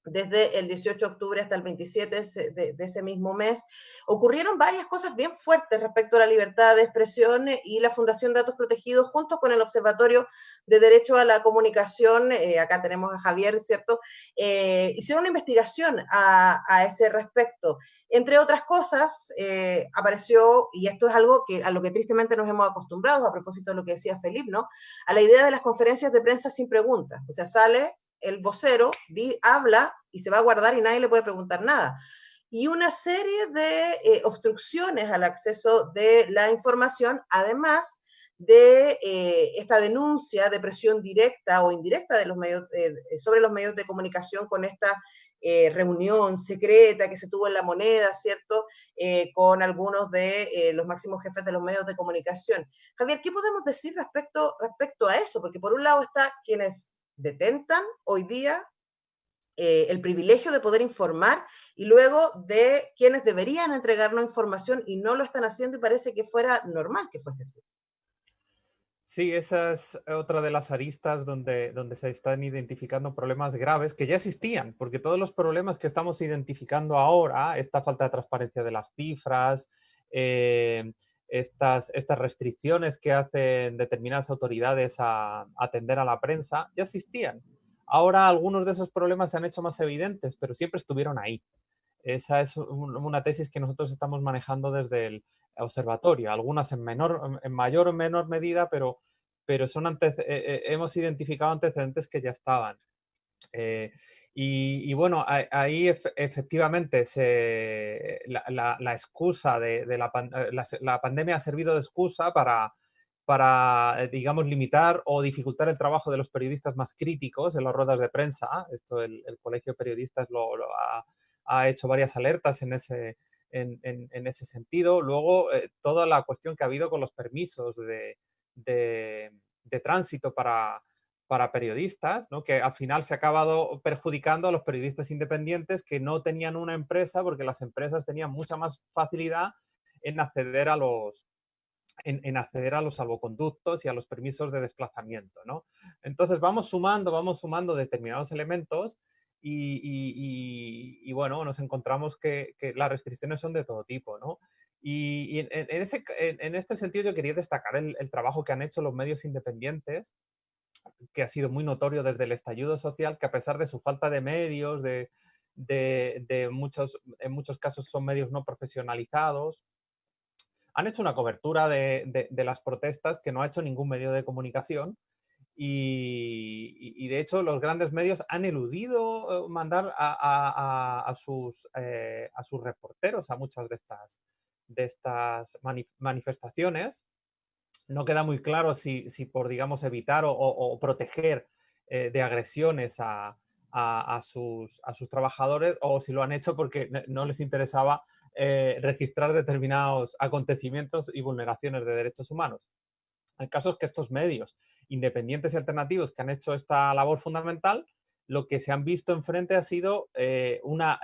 desde el 18 de octubre hasta el 27 de ese mismo mes, ocurrieron varias cosas bien fuertes respecto a la libertad de expresión, y la Fundación Datos Protegidos, junto con el Observatorio de Derecho a la Comunicación, acá tenemos a Javier, ¿cierto? Hicieron una investigación a ese respecto. Entre otras cosas, apareció, y esto es algo a lo que tristemente nos hemos acostumbrado, a propósito de lo que decía Felipe, ¿no? A la idea de las conferencias de prensa sin preguntas. O sea, sale el vocero, habla y se va a guardar y nadie le puede preguntar nada. Y una serie de obstrucciones al acceso de la información, además de esta denuncia de presión directa o indirecta de los medios, sobre los medios de comunicación, con esta reunión secreta que se tuvo en La Moneda, ¿cierto? Con algunos de los máximos jefes de los medios de comunicación. Javier, ¿qué podemos decir respecto a eso? Porque por un lado está quienes detentan hoy día el privilegio de poder informar, y luego de quienes deberían entregarnos información y no lo están haciendo, y parece que fuera normal que fuese así. Sí, esa es otra de las aristas donde se están identificando problemas graves que ya existían, porque todos los problemas que estamos identificando ahora, esta falta de transparencia de las cifras, estas restricciones que hacen determinadas autoridades a atender a la prensa, ya existían. Ahora algunos de esos problemas se han hecho más evidentes, pero siempre estuvieron ahí. Esa es una tesis que nosotros estamos manejando desde el observatorio, algunas en mayor o menor medida, pero hemos identificado antecedentes que ya estaban. Y bueno, ahí efectivamente la excusa de la pandemia ha servido de excusa para, digamos, limitar o dificultar el trabajo de los periodistas más críticos en las ruedas de prensa. Esto el Colegio de Periodistas ha hecho varias alertas en en ese sentido. Luego, toda la cuestión que ha habido con los permisos de tránsito para periodistas, ¿no? Que al final se ha acabado perjudicando a los periodistas independientes que no tenían una empresa, porque las empresas tenían mucha más facilidad en acceder a los salvoconductos y a los permisos de desplazamiento, ¿no? Entonces vamos sumando determinados elementos y bueno, nos encontramos que las restricciones son de todo tipo, ¿no? Y en este sentido yo quería destacar el trabajo que han hecho los medios independientes, que ha sido muy notorio desde el estallido social, que a pesar de su falta de medios, en muchos casos son medios no profesionalizados, han hecho una cobertura de las protestas que no ha hecho ningún medio de comunicación y de hecho los grandes medios han eludido mandar a sus reporteros a muchas de estas manifestaciones. No queda muy claro si por, digamos, evitar o proteger de agresiones a sus trabajadores o si lo han hecho porque no les interesaba registrar determinados acontecimientos y vulneraciones de derechos humanos. El caso es que estos medios independientes y alternativos que han hecho esta labor fundamental, lo que se han visto enfrente ha sido una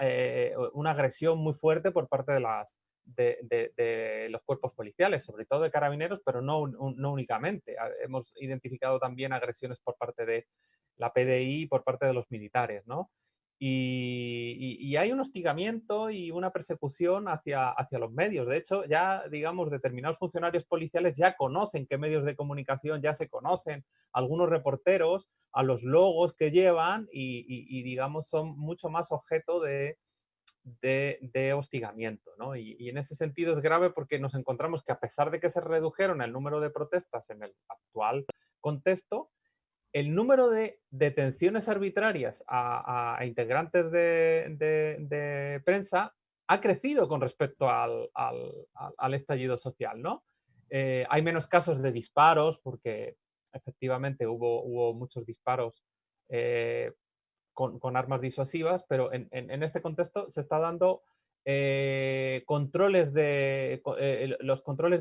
agresión muy fuerte por parte de los cuerpos policiales, sobre todo de carabineros, pero no únicamente. Hemos identificado también agresiones por parte de la PDI y por parte de los militares, ¿no? Y hay un hostigamiento y una persecución hacia los medios. De hecho, ya, digamos, determinados funcionarios policiales ya conocen qué medios de comunicación, ya se conocen algunos reporteros a los logos que llevan y digamos, son mucho más objeto de hostigamiento, ¿no? Y en ese sentido es grave porque nos encontramos que a pesar de que se redujeron el número de protestas en el actual contexto, el número de detenciones arbitrarias a integrantes de prensa ha crecido con respecto al estallido social, ¿no? Hay menos casos de disparos porque efectivamente hubo muchos disparos con armas disuasivas, pero en este contexto se está dando los controles de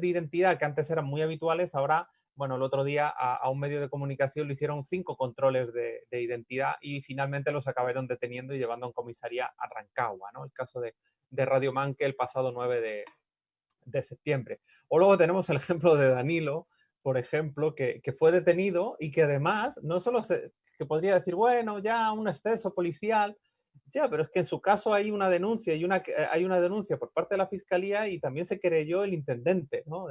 identidad que antes eran muy habituales, ahora, bueno, el otro día a un medio de comunicación le hicieron 5 controles de identidad y finalmente los acabaron deteniendo y llevando a un comisaría a Rancagua, ¿no? El caso de Radio Manque el pasado 9 de septiembre. O luego tenemos el ejemplo de Danilo, por ejemplo, que fue detenido y que además no solo que podría decir, bueno, ya un exceso policial, ya, pero es que en su caso hay una denuncia hay una denuncia por parte de la fiscalía y también se querelló el intendente, ¿no?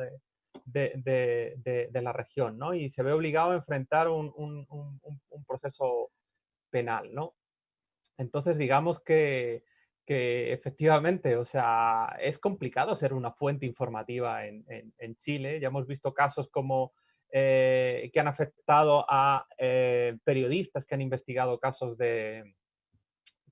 de la región, ¿no? Y se ve obligado a enfrentar un proceso penal, ¿no? Entonces, digamos que efectivamente, o sea, es complicado ser una fuente informativa en Chile. Ya hemos visto casos como que han afectado a periodistas que han investigado casos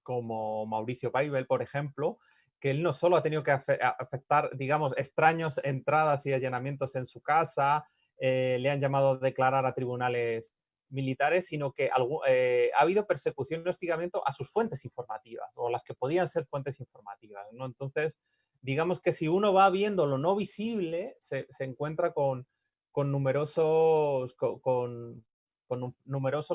como Mauricio Paibel, por ejemplo, que él no solo ha tenido que afectar, digamos, extraños entradas y allanamientos en su casa, le han llamado a declarar a tribunales militares, sino que ha habido persecución y hostigamiento a sus fuentes informativas o las que podían ser fuentes informativas, ¿no? Entonces, digamos que si uno va viendo lo no visible, se encuentra con numerosos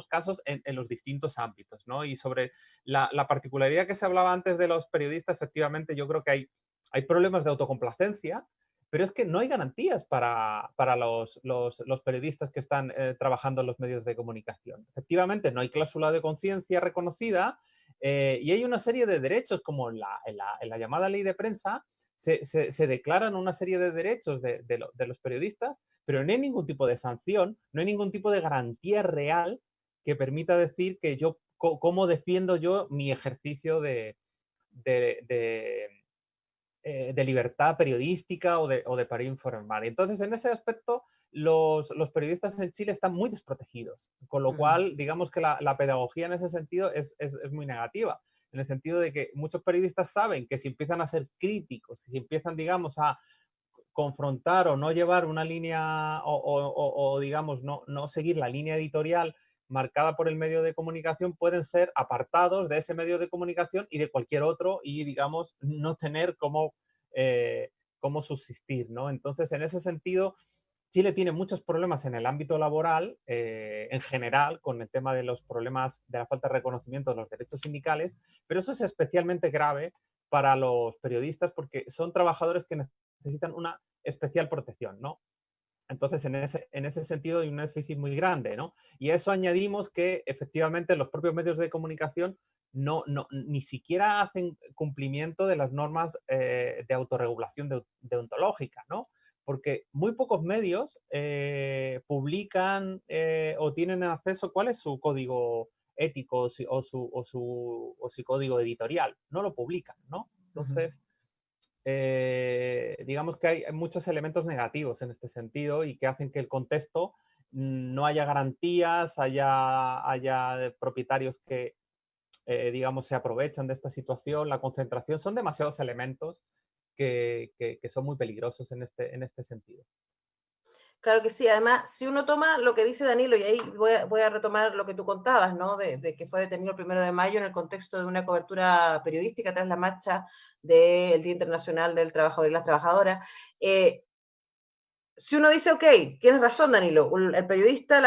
casos en los distintos ámbitos, ¿no? Y sobre la particularidad que se hablaba antes de los periodistas, efectivamente, yo creo que hay problemas de autocomplacencia, pero es que no hay garantías para los periodistas que están trabajando en los medios de comunicación. Efectivamente, no hay cláusula de conciencia reconocida y hay una serie de derechos, como en la llamada ley de prensa, se declaran una serie de derechos de los periodistas, pero no hay ningún tipo de sanción, no hay ningún tipo de garantía real que permita decir que cómo defiendo yo mi ejercicio de libertad periodística o de para informar. Entonces, en ese aspecto, los periodistas en Chile están muy desprotegidos, con lo cual, digamos que la pedagogía en ese sentido es muy negativa, en el sentido de que muchos periodistas saben que si empiezan a ser críticos, si empiezan, digamos, a confrontar o no llevar una línea o digamos, no seguir la línea editorial marcada por el medio de comunicación, pueden ser apartados de ese medio de comunicación y de cualquier otro y, digamos, no tener cómo cómo subsistir, ¿no? Entonces, en ese sentido, Chile tiene muchos problemas en el ámbito laboral, en general, con el tema de los problemas de la falta de reconocimiento de los derechos sindicales, pero eso es especialmente grave para los periodistas porque son trabajadores que necesitan una especial protección, ¿no? Entonces, en ese sentido hay un déficit muy grande, ¿no? Y a eso añadimos que efectivamente los propios medios de comunicación ni siquiera hacen cumplimiento de las normas de autorregulación deontológica, ¿no? Porque muy pocos medios publican o tienen acceso cuál es su código ético o su código editorial. No lo publican, ¿no? Entonces, digamos que hay muchos elementos negativos en este sentido y que hacen que el contexto no haya garantías, haya propietarios que, digamos, se aprovechan de esta situación, la concentración, son demasiados elementos que son muy peligrosos en este sentido. Claro que sí, además, si uno toma lo que dice Danilo, y ahí voy a retomar lo que tú contabas, ¿no? De que fue detenido el 1 de mayo en el contexto de una cobertura periodística tras la marcha del Día Internacional del Trabajador y las Trabajadoras. Si uno dice, ok, tienes razón, Danilo, la periodista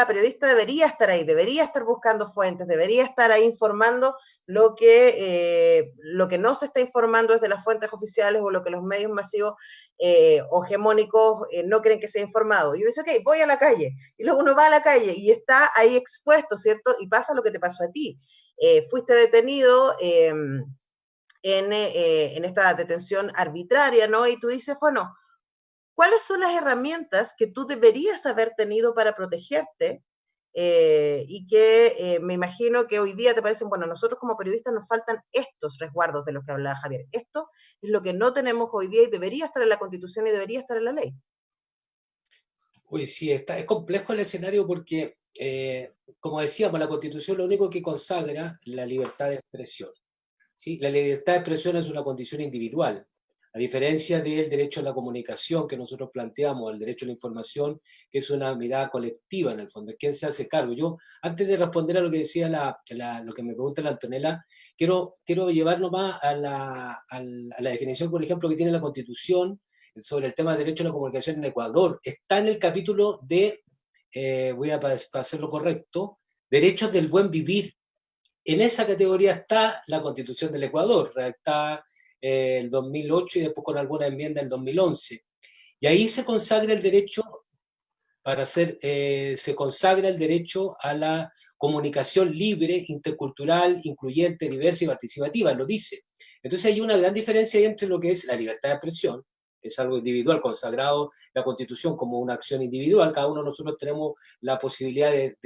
debería estar ahí, debería estar buscando fuentes, debería estar ahí informando lo que no se está informando desde las fuentes oficiales o lo que los medios masivos o hegemónicos no creen que sea informado. Y uno dice, ok, voy a la calle. Y luego uno va a la calle y está ahí expuesto, ¿cierto? Y pasa lo que te pasó a ti. Fuiste detenido en esta detención arbitraria, ¿no? Y tú dices, bueno, ¿cuáles son las herramientas que tú deberías haber tenido para protegerte? Y que me imagino que hoy día te parecen, bueno, nosotros como periodistas nos faltan estos resguardos de los que hablaba Javier. Esto es lo que no tenemos hoy día y debería estar en la Constitución y debería estar en la ley. Uy, sí, es complejo el escenario porque, como decíamos, la Constitución lo único que consagra es la libertad de expresión. ¿Sí? La libertad de expresión es una condición individual, a diferencia del derecho a la comunicación que nosotros planteamos, el derecho a la información, que es una mirada colectiva en el fondo, ¿quién se hace cargo? Yo, antes de responder a lo que decía lo que me pregunta la Antonella, quiero llevarnos más a la definición, por ejemplo, que tiene la Constitución sobre el tema del derecho a la comunicación en Ecuador. Está en el capítulo de, voy a para hacerlo correcto, derechos del buen vivir. En esa categoría está la Constitución del Ecuador, redactada el 2008 y después con alguna enmienda en el 2011. Y ahí se consagra el derecho se consagra el derecho a la comunicación libre, intercultural, incluyente, diversa y participativa, lo dice. Entonces hay una gran diferencia entre lo que es la libertad de expresión, que es algo individual, consagrado la Constitución como una acción individual, cada uno de nosotros tenemos la posibilidad de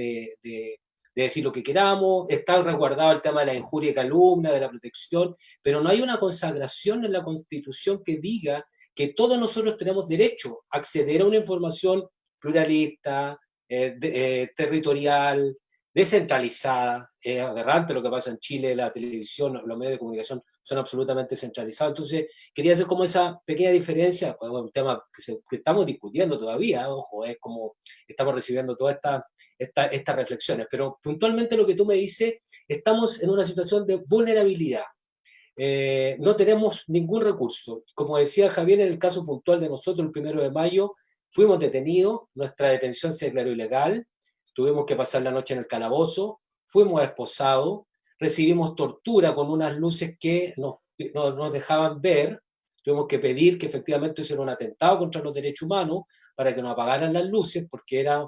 decir lo que queramos, está resguardado el tema de la injuria y calumnia, de la protección, pero no hay una consagración en la Constitución que diga que todos nosotros tenemos derecho a acceder a una información pluralista, territorial, descentralizada. Es aberrante lo que pasa en Chile, la televisión, los medios de comunicación son absolutamente centralizados. Entonces, quería hacer como esa pequeña diferencia, un tema que estamos discutiendo todavía, ojo, es como estamos recibiendo todas estas reflexiones, pero puntualmente lo que tú me dices, estamos en una situación de vulnerabilidad. No tenemos ningún recurso. Como decía Javier, en el caso puntual de nosotros, el 1 de mayo, fuimos detenidos, nuestra detención se declaró ilegal, tuvimos que pasar la noche en el calabozo, fuimos esposados, recibimos tortura con unas luces que nos dejaban ver, tuvimos que pedir que efectivamente eso era un atentado contra los derechos humanos para que nos apagaran las luces porque era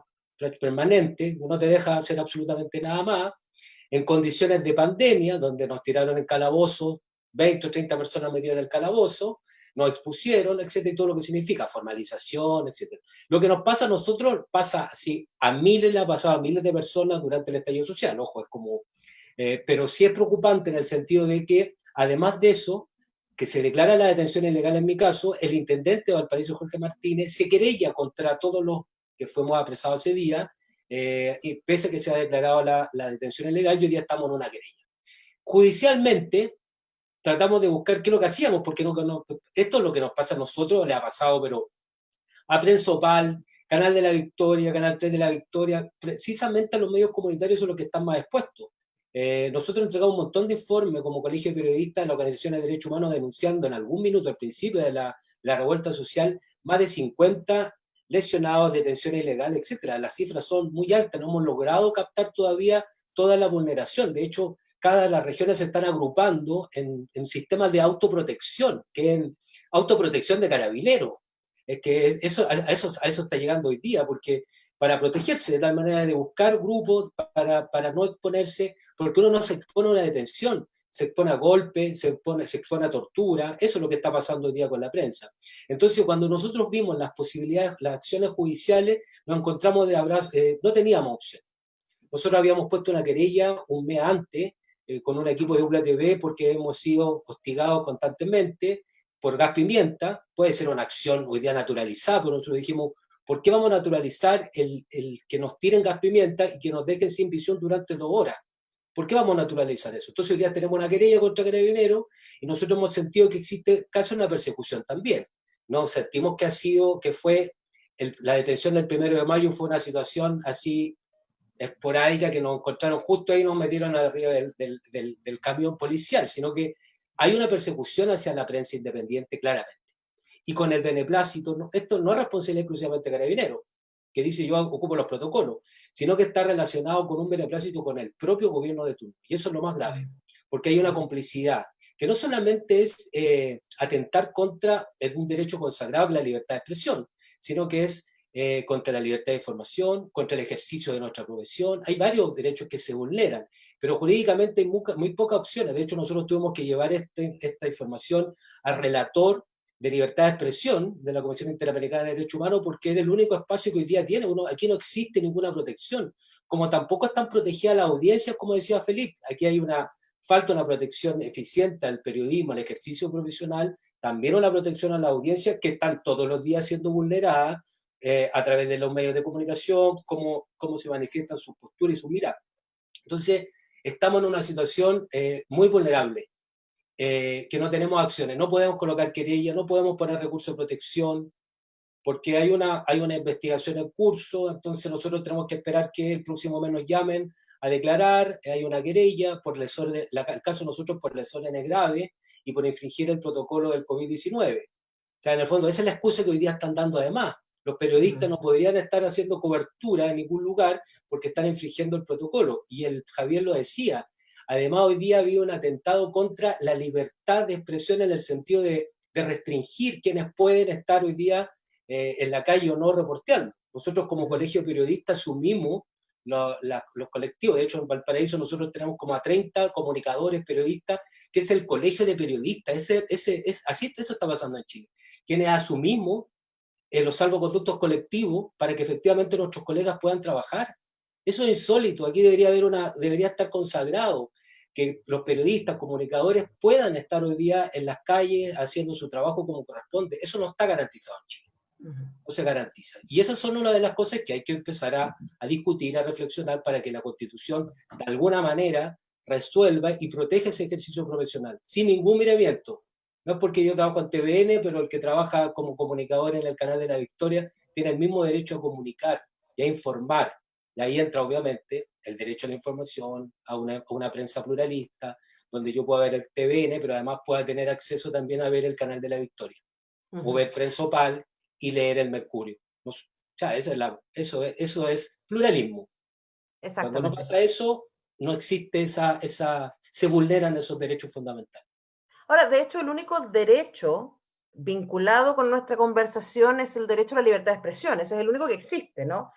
permanente, no te deja hacer absolutamente nada más, en condiciones de pandemia, donde nos tiraron en calabozo, 20 o 30 personas metidas en el calabozo, nos expusieron, etcétera, y todo lo que significa formalización, etcétera. Lo que nos pasa a nosotros pasa así, le ha pasado a miles de personas durante el estallido social, ojo, es como, pero sí es preocupante en el sentido de que, además de eso, que se declara la detención ilegal en mi caso, el intendente de Valparaíso, Jorge Martínez, se querella contra todos los que fuimos apresados ese día, y pese a que se ha declarado la detención ilegal, hoy día estamos en una querella. Judicialmente, tratamos de buscar qué es lo que hacíamos, porque esto es lo que nos pasa a nosotros, le ha pasado, pero a Prensa Opal, Canal de la Victoria, Canal 3 de la Victoria, precisamente a los medios comunitarios son los que están más expuestos. Nosotros entregamos un montón de informes como Colegio de Periodistas en las organizaciones de derechos humanos denunciando en algún minuto, al principio de la revuelta social, más de 50 lesionados, detenciones ilegales, etcétera. Las cifras son muy altas, no hemos logrado captar todavía toda la vulneración. De hecho, cada de las regiones se están agrupando en sistemas de autoprotección, que es autoprotección de carabineros. Es que a eso está llegando hoy día, porque para protegerse de tal manera de buscar grupos para no exponerse, porque uno no se expone a una detención, se expone a golpes, se expone a tortura. Eso es lo que está pasando hoy día con la prensa. Entonces, cuando nosotros vimos las posibilidades, las acciones judiciales, nos encontramos de abrazo, no teníamos opción. Nosotros habíamos puesto una querella un mes antes con un equipo de UPLA-TV porque hemos sido hostigados constantemente por gas pimienta. Puede ser una acción hoy día naturalizada, pero nosotros dijimos, ¿por qué vamos a naturalizar el que nos tiren gas pimienta y que nos dejen sin visión durante 2 horas? ¿Por qué vamos a naturalizar eso? Entonces hoy día tenemos una querella contra Carabineros y nosotros hemos sentido que existe casi una persecución también. No sentimos que fue la detención del 1 de mayo fue una situación así esporádica que nos encontraron justo ahí y nos metieron arriba del camión policial, sino que hay una persecución hacia la prensa independiente claramente. Y con el beneplácito, esto no es responsabilidad exclusivamente de Carabineros, que dice yo ocupo los protocolos, sino que está relacionado con un beneplácito con el propio gobierno de turno. Y eso es lo más grave, porque hay una complicidad que no solamente es atentar contra un derecho consagrado que es la libertad de expresión, sino que es contra la libertad de información, contra el ejercicio de nuestra profesión. Hay varios derechos que se vulneran, pero jurídicamente hay muy pocas opciones. De hecho, nosotros tuvimos que llevar esta información al relator de libertad de expresión de la Comisión Interamericana de Derechos Humanos porque era el único espacio que hoy día tiene. Aquí no existe ninguna protección, como tampoco están protegidas las audiencias, como decía Felipe. Aquí hay falta una protección eficiente al periodismo, al ejercicio profesional, también una protección a la audiencia que están todos los días siendo vulneradas a través de los medios de comunicación, cómo se manifiestan sus posturas y sus miradas. Entonces, estamos en una situación muy vulnerable, que no tenemos acciones, no podemos colocar querella, no podemos poner recursos de protección, porque hay una investigación en curso, entonces nosotros tenemos que esperar que el próximo mes nos llamen a declarar, hay una querella, el caso de nosotros por lesiones graves y por infringir el protocolo del COVID-19. O sea, en el fondo, esa es la excusa que hoy día están dando además. Los periodistas no podrían estar haciendo cobertura en ningún lugar porque están infringiendo el protocolo. Y Javier lo decía. Además, hoy día ha habido un atentado contra la libertad de expresión en el sentido de restringir quienes pueden estar hoy día en la calle o no reporteando. Nosotros como colegio de periodistas asumimos los colectivos. De hecho, en Valparaíso nosotros tenemos como a 30 comunicadores, periodistas, que es el colegio de periodistas. Así eso está pasando en Chile. Quienes asumimos los salvoconductos colectivos para que efectivamente nuestros colegas puedan trabajar. Eso es insólito. Aquí debería estar consagrado que los periodistas, comunicadores puedan estar hoy día en las calles haciendo su trabajo como corresponde. Eso no está garantizado en Chile. No se garantiza. Y esas son una de las cosas que hay que empezar a discutir, a reflexionar para que la Constitución de alguna manera resuelva y proteja ese ejercicio profesional, sin ningún miramiento. No es porque yo trabajo en TVN, pero el que trabaja como comunicador en el canal de La Victoria tiene el mismo derecho a comunicar y a informar. Y ahí entra obviamente el derecho a la información, a una prensa pluralista, donde yo pueda ver el TVN, pero además pueda tener acceso también a ver el canal de La Victoria, o ver Prensa Opal y leer el Mercurio. O sea, eso es pluralismo. Cuando no pasa eso, no existe se vulneran esos derechos fundamentales. Ahora, de hecho, el único derecho vinculado con nuestra conversación es el derecho a la libertad de expresión. Ese es el único que existe, ¿no?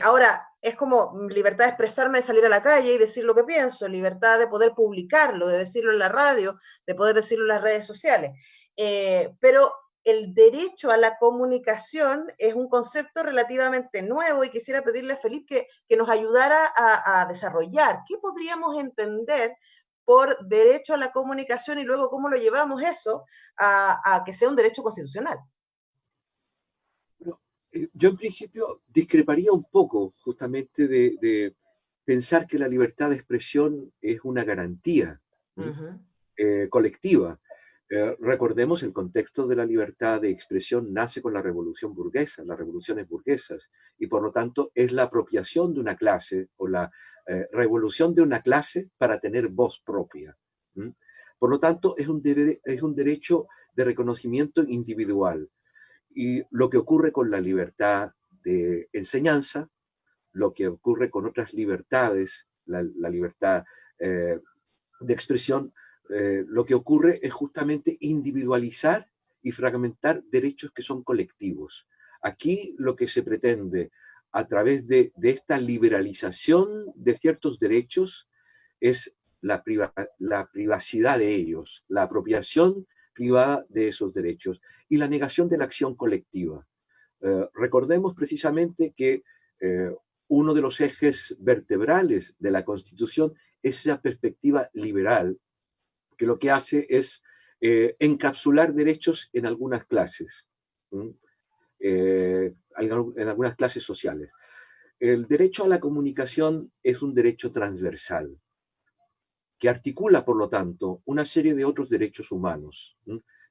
Ahora, es como libertad de expresarme, de salir a la calle y decir lo que pienso, libertad de poder publicarlo, de decirlo en la radio, de poder decirlo en las redes sociales. Pero el derecho a la comunicación es un concepto relativamente nuevo y quisiera pedirle a Felipe que nos ayudara a desarrollar. ¿Qué podríamos entender por derecho a la comunicación y luego cómo lo llevamos eso a que sea un derecho constitucional? Bueno, yo en principio discreparía un poco justamente de pensar que la libertad de expresión es una garantía colectiva. Recordemos el contexto de la libertad de expresión nace con la revolución burguesa, las revoluciones burguesas, y por lo tanto es la apropiación de una clase o la revolución de una clase para tener voz propia. ¿Mm? Por lo tanto, es un derecho de reconocimiento individual. Y lo que ocurre con la libertad de enseñanza, lo que ocurre con otras libertades, la libertad de expresión, lo que ocurre es justamente individualizar y fragmentar derechos que son colectivos. Aquí lo que se pretende a través de esta liberalización de ciertos derechos es la privacidad de ellos, la apropiación privada de esos derechos y la negación de la acción colectiva. Recordemos precisamente que uno de los ejes vertebrales de la Constitución es esa perspectiva liberal, que lo que hace es encapsular derechos en algunas clases, en algunas clases sociales. El derecho a la comunicación es un derecho transversal, que articula, por lo tanto, una serie de otros derechos humanos,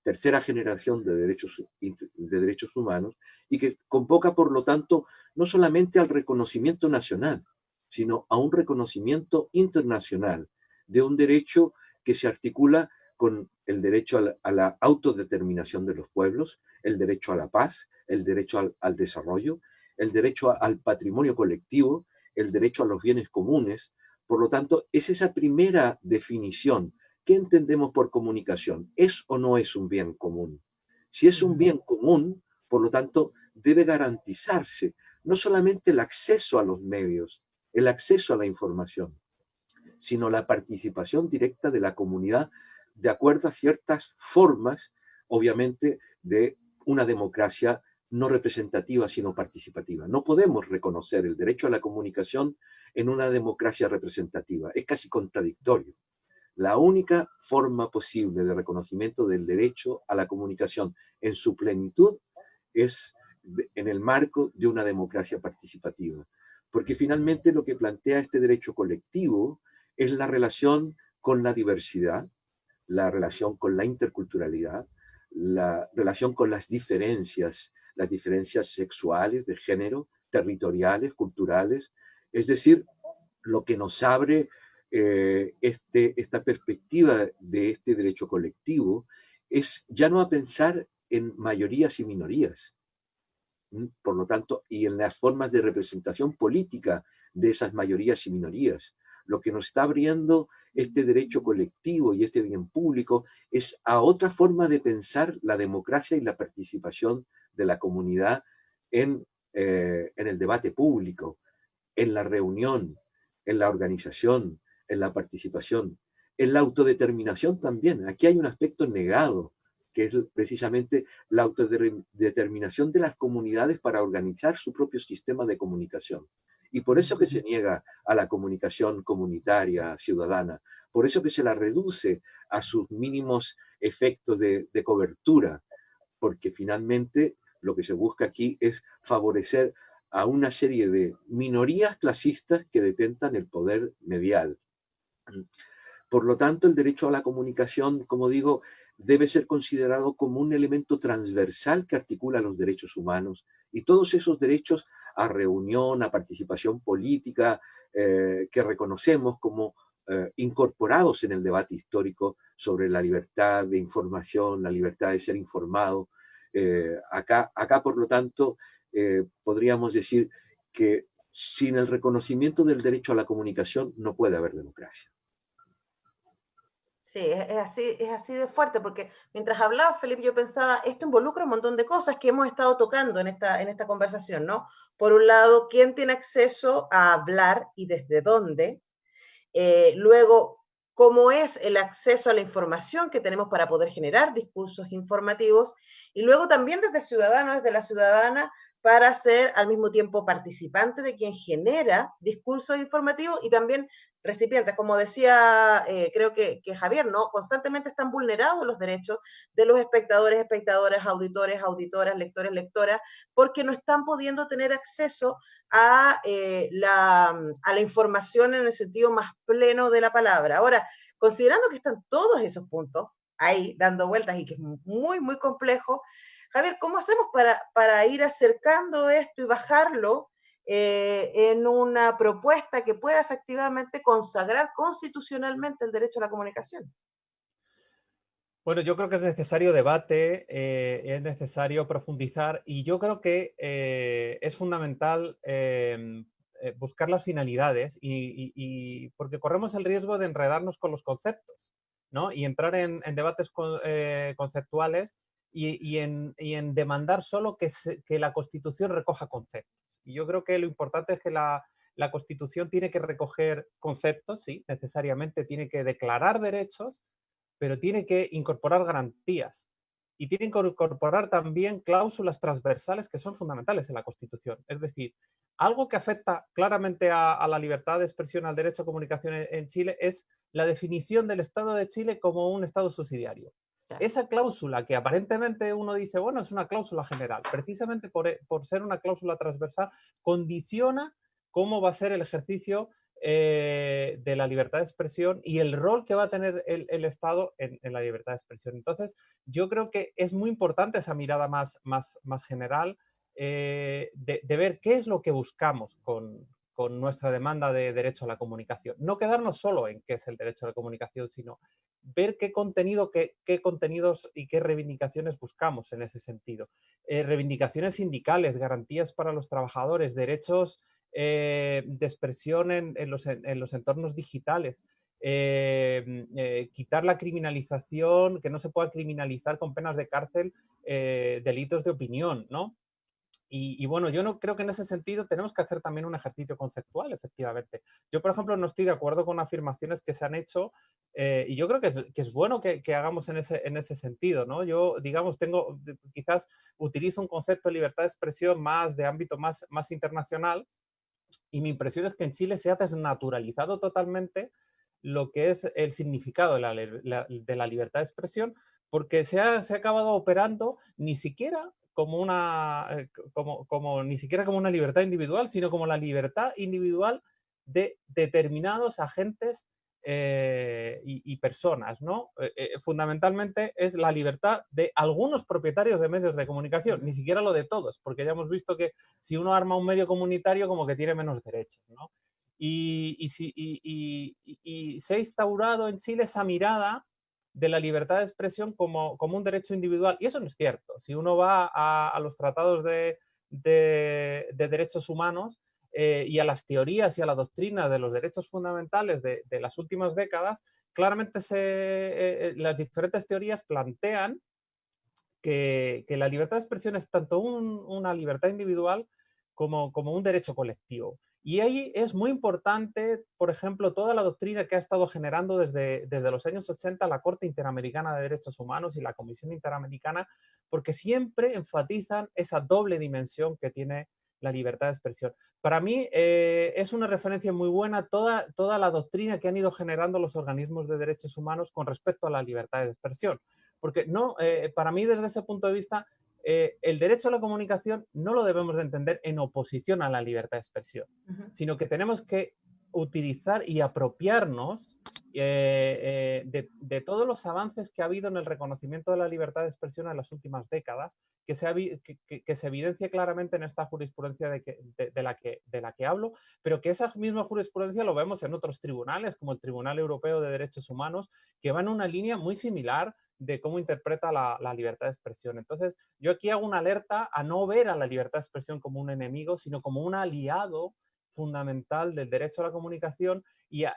tercera generación de derechos humanos, y que convoca, por lo tanto, no solamente al reconocimiento nacional, sino a un reconocimiento internacional de un derecho que se articula con el derecho a la autodeterminación de los pueblos, el derecho a la paz, el derecho al desarrollo, el derecho al patrimonio colectivo, el derecho a los bienes comunes. Por lo tanto, es esa primera definición. ¿Qué entendemos por comunicación? ¿Es o no es un bien común? Si es un bien común, por lo tanto, debe garantizarse no solamente el acceso a los medios, el acceso a la información, sino la participación directa de la comunidad de acuerdo a ciertas formas, obviamente, de una democracia no representativa, sino participativa. No podemos reconocer el derecho a la comunicación en una democracia representativa. Es casi contradictorio. La única forma posible de reconocimiento del derecho a la comunicación en su plenitud es en el marco de una democracia participativa. Porque finalmente lo que plantea este derecho colectivo es la relación con la diversidad, la relación con la interculturalidad, la relación con las diferencias sexuales, de género, territoriales, culturales, es decir, lo que nos abre esta perspectiva de este derecho colectivo es ya no a pensar en mayorías y minorías, por lo tanto, y en las formas de representación política de esas mayorías y minorías. Lo que nos está abriendo este derecho colectivo y este bien público es a otra forma de pensar la democracia y la participación de la comunidad en el debate público, en la reunión, en la organización, en la participación, en la autodeterminación también. Aquí hay un aspecto negado, que es precisamente la autodeterminación de las comunidades para organizar su propio sistema de comunicación. Y por eso que se niega a la comunicación comunitaria, ciudadana, por eso que se la reduce a sus mínimos efectos de cobertura, porque finalmente lo que se busca aquí es favorecer a una serie de minorías clasistas que detentan el poder medial. Por lo tanto, el derecho a la comunicación, como digo, debe ser considerado como un elemento transversal que articula los derechos humanos y todos esos derechos a reunión, a participación política, que reconocemos como incorporados en el debate histórico sobre la libertad de información, la libertad de ser informado. Acá, por lo tanto, podríamos decir que sin el reconocimiento del derecho a la comunicación no puede haber democracia. Sí, es así de fuerte, porque mientras hablaba, Felipe, yo pensaba, esto involucra un montón de cosas que hemos estado tocando en esta conversación, ¿no? Por un lado, ¿quién tiene acceso a hablar y desde dónde? Luego, ¿cómo es el acceso a la información que tenemos para poder generar discursos informativos? Y luego también desde el ciudadano, desde la ciudadana, para ser al mismo tiempo participante de quien genera discursos informativos y también recipientes. Como decía, creo que Javier, ¿no? Constantemente están vulnerados los derechos de los espectadores, espectadoras, auditores, auditoras, lectores, lectoras, porque no están pudiendo tener acceso a la información en el sentido más pleno de la palabra. Ahora, considerando que están todos esos puntos, ahí dando vueltas y que es muy, muy complejo. Javier, ¿cómo hacemos para ir acercando esto y bajarlo en una propuesta que pueda efectivamente consagrar constitucionalmente el derecho a la comunicación? Bueno, yo creo que es necesario debate, es necesario profundizar y yo creo que es fundamental buscar las finalidades porque corremos el riesgo de enredarnos con los conceptos, ¿no? Y entrar en debates conceptuales y en demandar solo que la Constitución recoja conceptos. Y yo creo que lo importante es que la Constitución tiene que recoger conceptos, sí, necesariamente tiene que declarar derechos, pero tiene que incorporar garantías y tiene que incorporar también cláusulas transversales que son fundamentales en la Constitución. Es decir, algo que afecta claramente a la libertad de expresión, al derecho a comunicación en Chile, es la definición del Estado de Chile como un Estado subsidiario. Esa cláusula que aparentemente uno dice, bueno, es una cláusula general, precisamente por ser una cláusula transversal, condiciona cómo va a ser el ejercicio de la libertad de expresión y el rol que va a tener el Estado en la libertad de expresión. Entonces, yo creo que es muy importante esa mirada más general de ver qué es lo que buscamos con nuestra demanda de derecho a la comunicación. No quedarnos solo en qué es el derecho a la comunicación, sino ver qué contenidos y qué reivindicaciones buscamos en ese sentido. Reivindicaciones sindicales, garantías para los trabajadores, derechos de expresión en los entornos digitales, quitar la criminalización, que no se pueda criminalizar con penas de cárcel delitos de opinión, ¿no? Y bueno, yo no creo que en ese sentido tenemos que hacer también un ejercicio conceptual, efectivamente. Yo, por ejemplo, no estoy de acuerdo con afirmaciones que se han hecho y yo creo que es bueno que hagamos en ese sentido, ¿no? Yo, digamos, quizás utilizo un concepto de libertad de expresión más de ámbito más internacional y mi impresión es que en Chile se ha desnaturalizado totalmente lo que es el significado de la libertad de expresión, porque se ha acabado operando ni siquiera como ni siquiera como una libertad individual, sino como la libertad individual de determinados agentes y personas, ¿no? Fundamentalmente es la libertad de algunos propietarios de medios de comunicación, ni siquiera lo de todos, porque ya hemos visto que si uno arma un medio comunitario como que tiene menos derechos, ¿no? Y se ha instaurado en Chile esa mirada de la libertad de expresión como un derecho individual. Y eso no es cierto. Si uno va a los tratados de derechos humanos y a las teorías y a la doctrina de los derechos fundamentales de las últimas décadas, claramente las diferentes teorías plantean que la libertad de expresión es tanto una libertad individual como un derecho colectivo. Y ahí es muy importante, por ejemplo, toda la doctrina que ha estado generando desde los años 80 la Corte Interamericana de Derechos Humanos y la Comisión Interamericana, porque siempre enfatizan esa doble dimensión que tiene la libertad de expresión. Para mí es una referencia muy buena toda la doctrina que han ido generando los organismos de derechos humanos con respecto a la libertad de expresión. Porque no, para mí desde ese punto de vista, el derecho a la comunicación no lo debemos de entender en oposición a la libertad de expresión, sino que tenemos que utilizar y apropiarnos de todos los avances que ha habido en el reconocimiento de la libertad de expresión en las últimas décadas, que se evidencia claramente en esta jurisprudencia de la que hablo, pero que esa misma jurisprudencia lo vemos en otros tribunales, como el Tribunal Europeo de Derechos Humanos, que va en una línea muy similar de cómo interpreta la libertad de expresión. Entonces, yo aquí hago una alerta a no ver a la libertad de expresión como un enemigo, sino como un aliado fundamental del derecho a la comunicación y a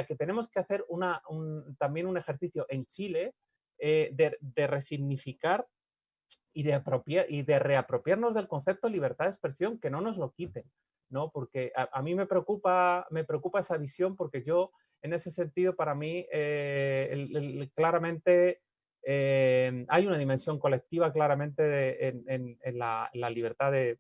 que tenemos que hacer también un ejercicio en Chile de resignificar y de reapropiarnos del concepto de libertad de expresión, que no nos lo quiten, ¿no? Porque a mí me preocupa esa visión, porque yo, en ese sentido, para mí, claramente hay una dimensión colectiva claramente en la libertad de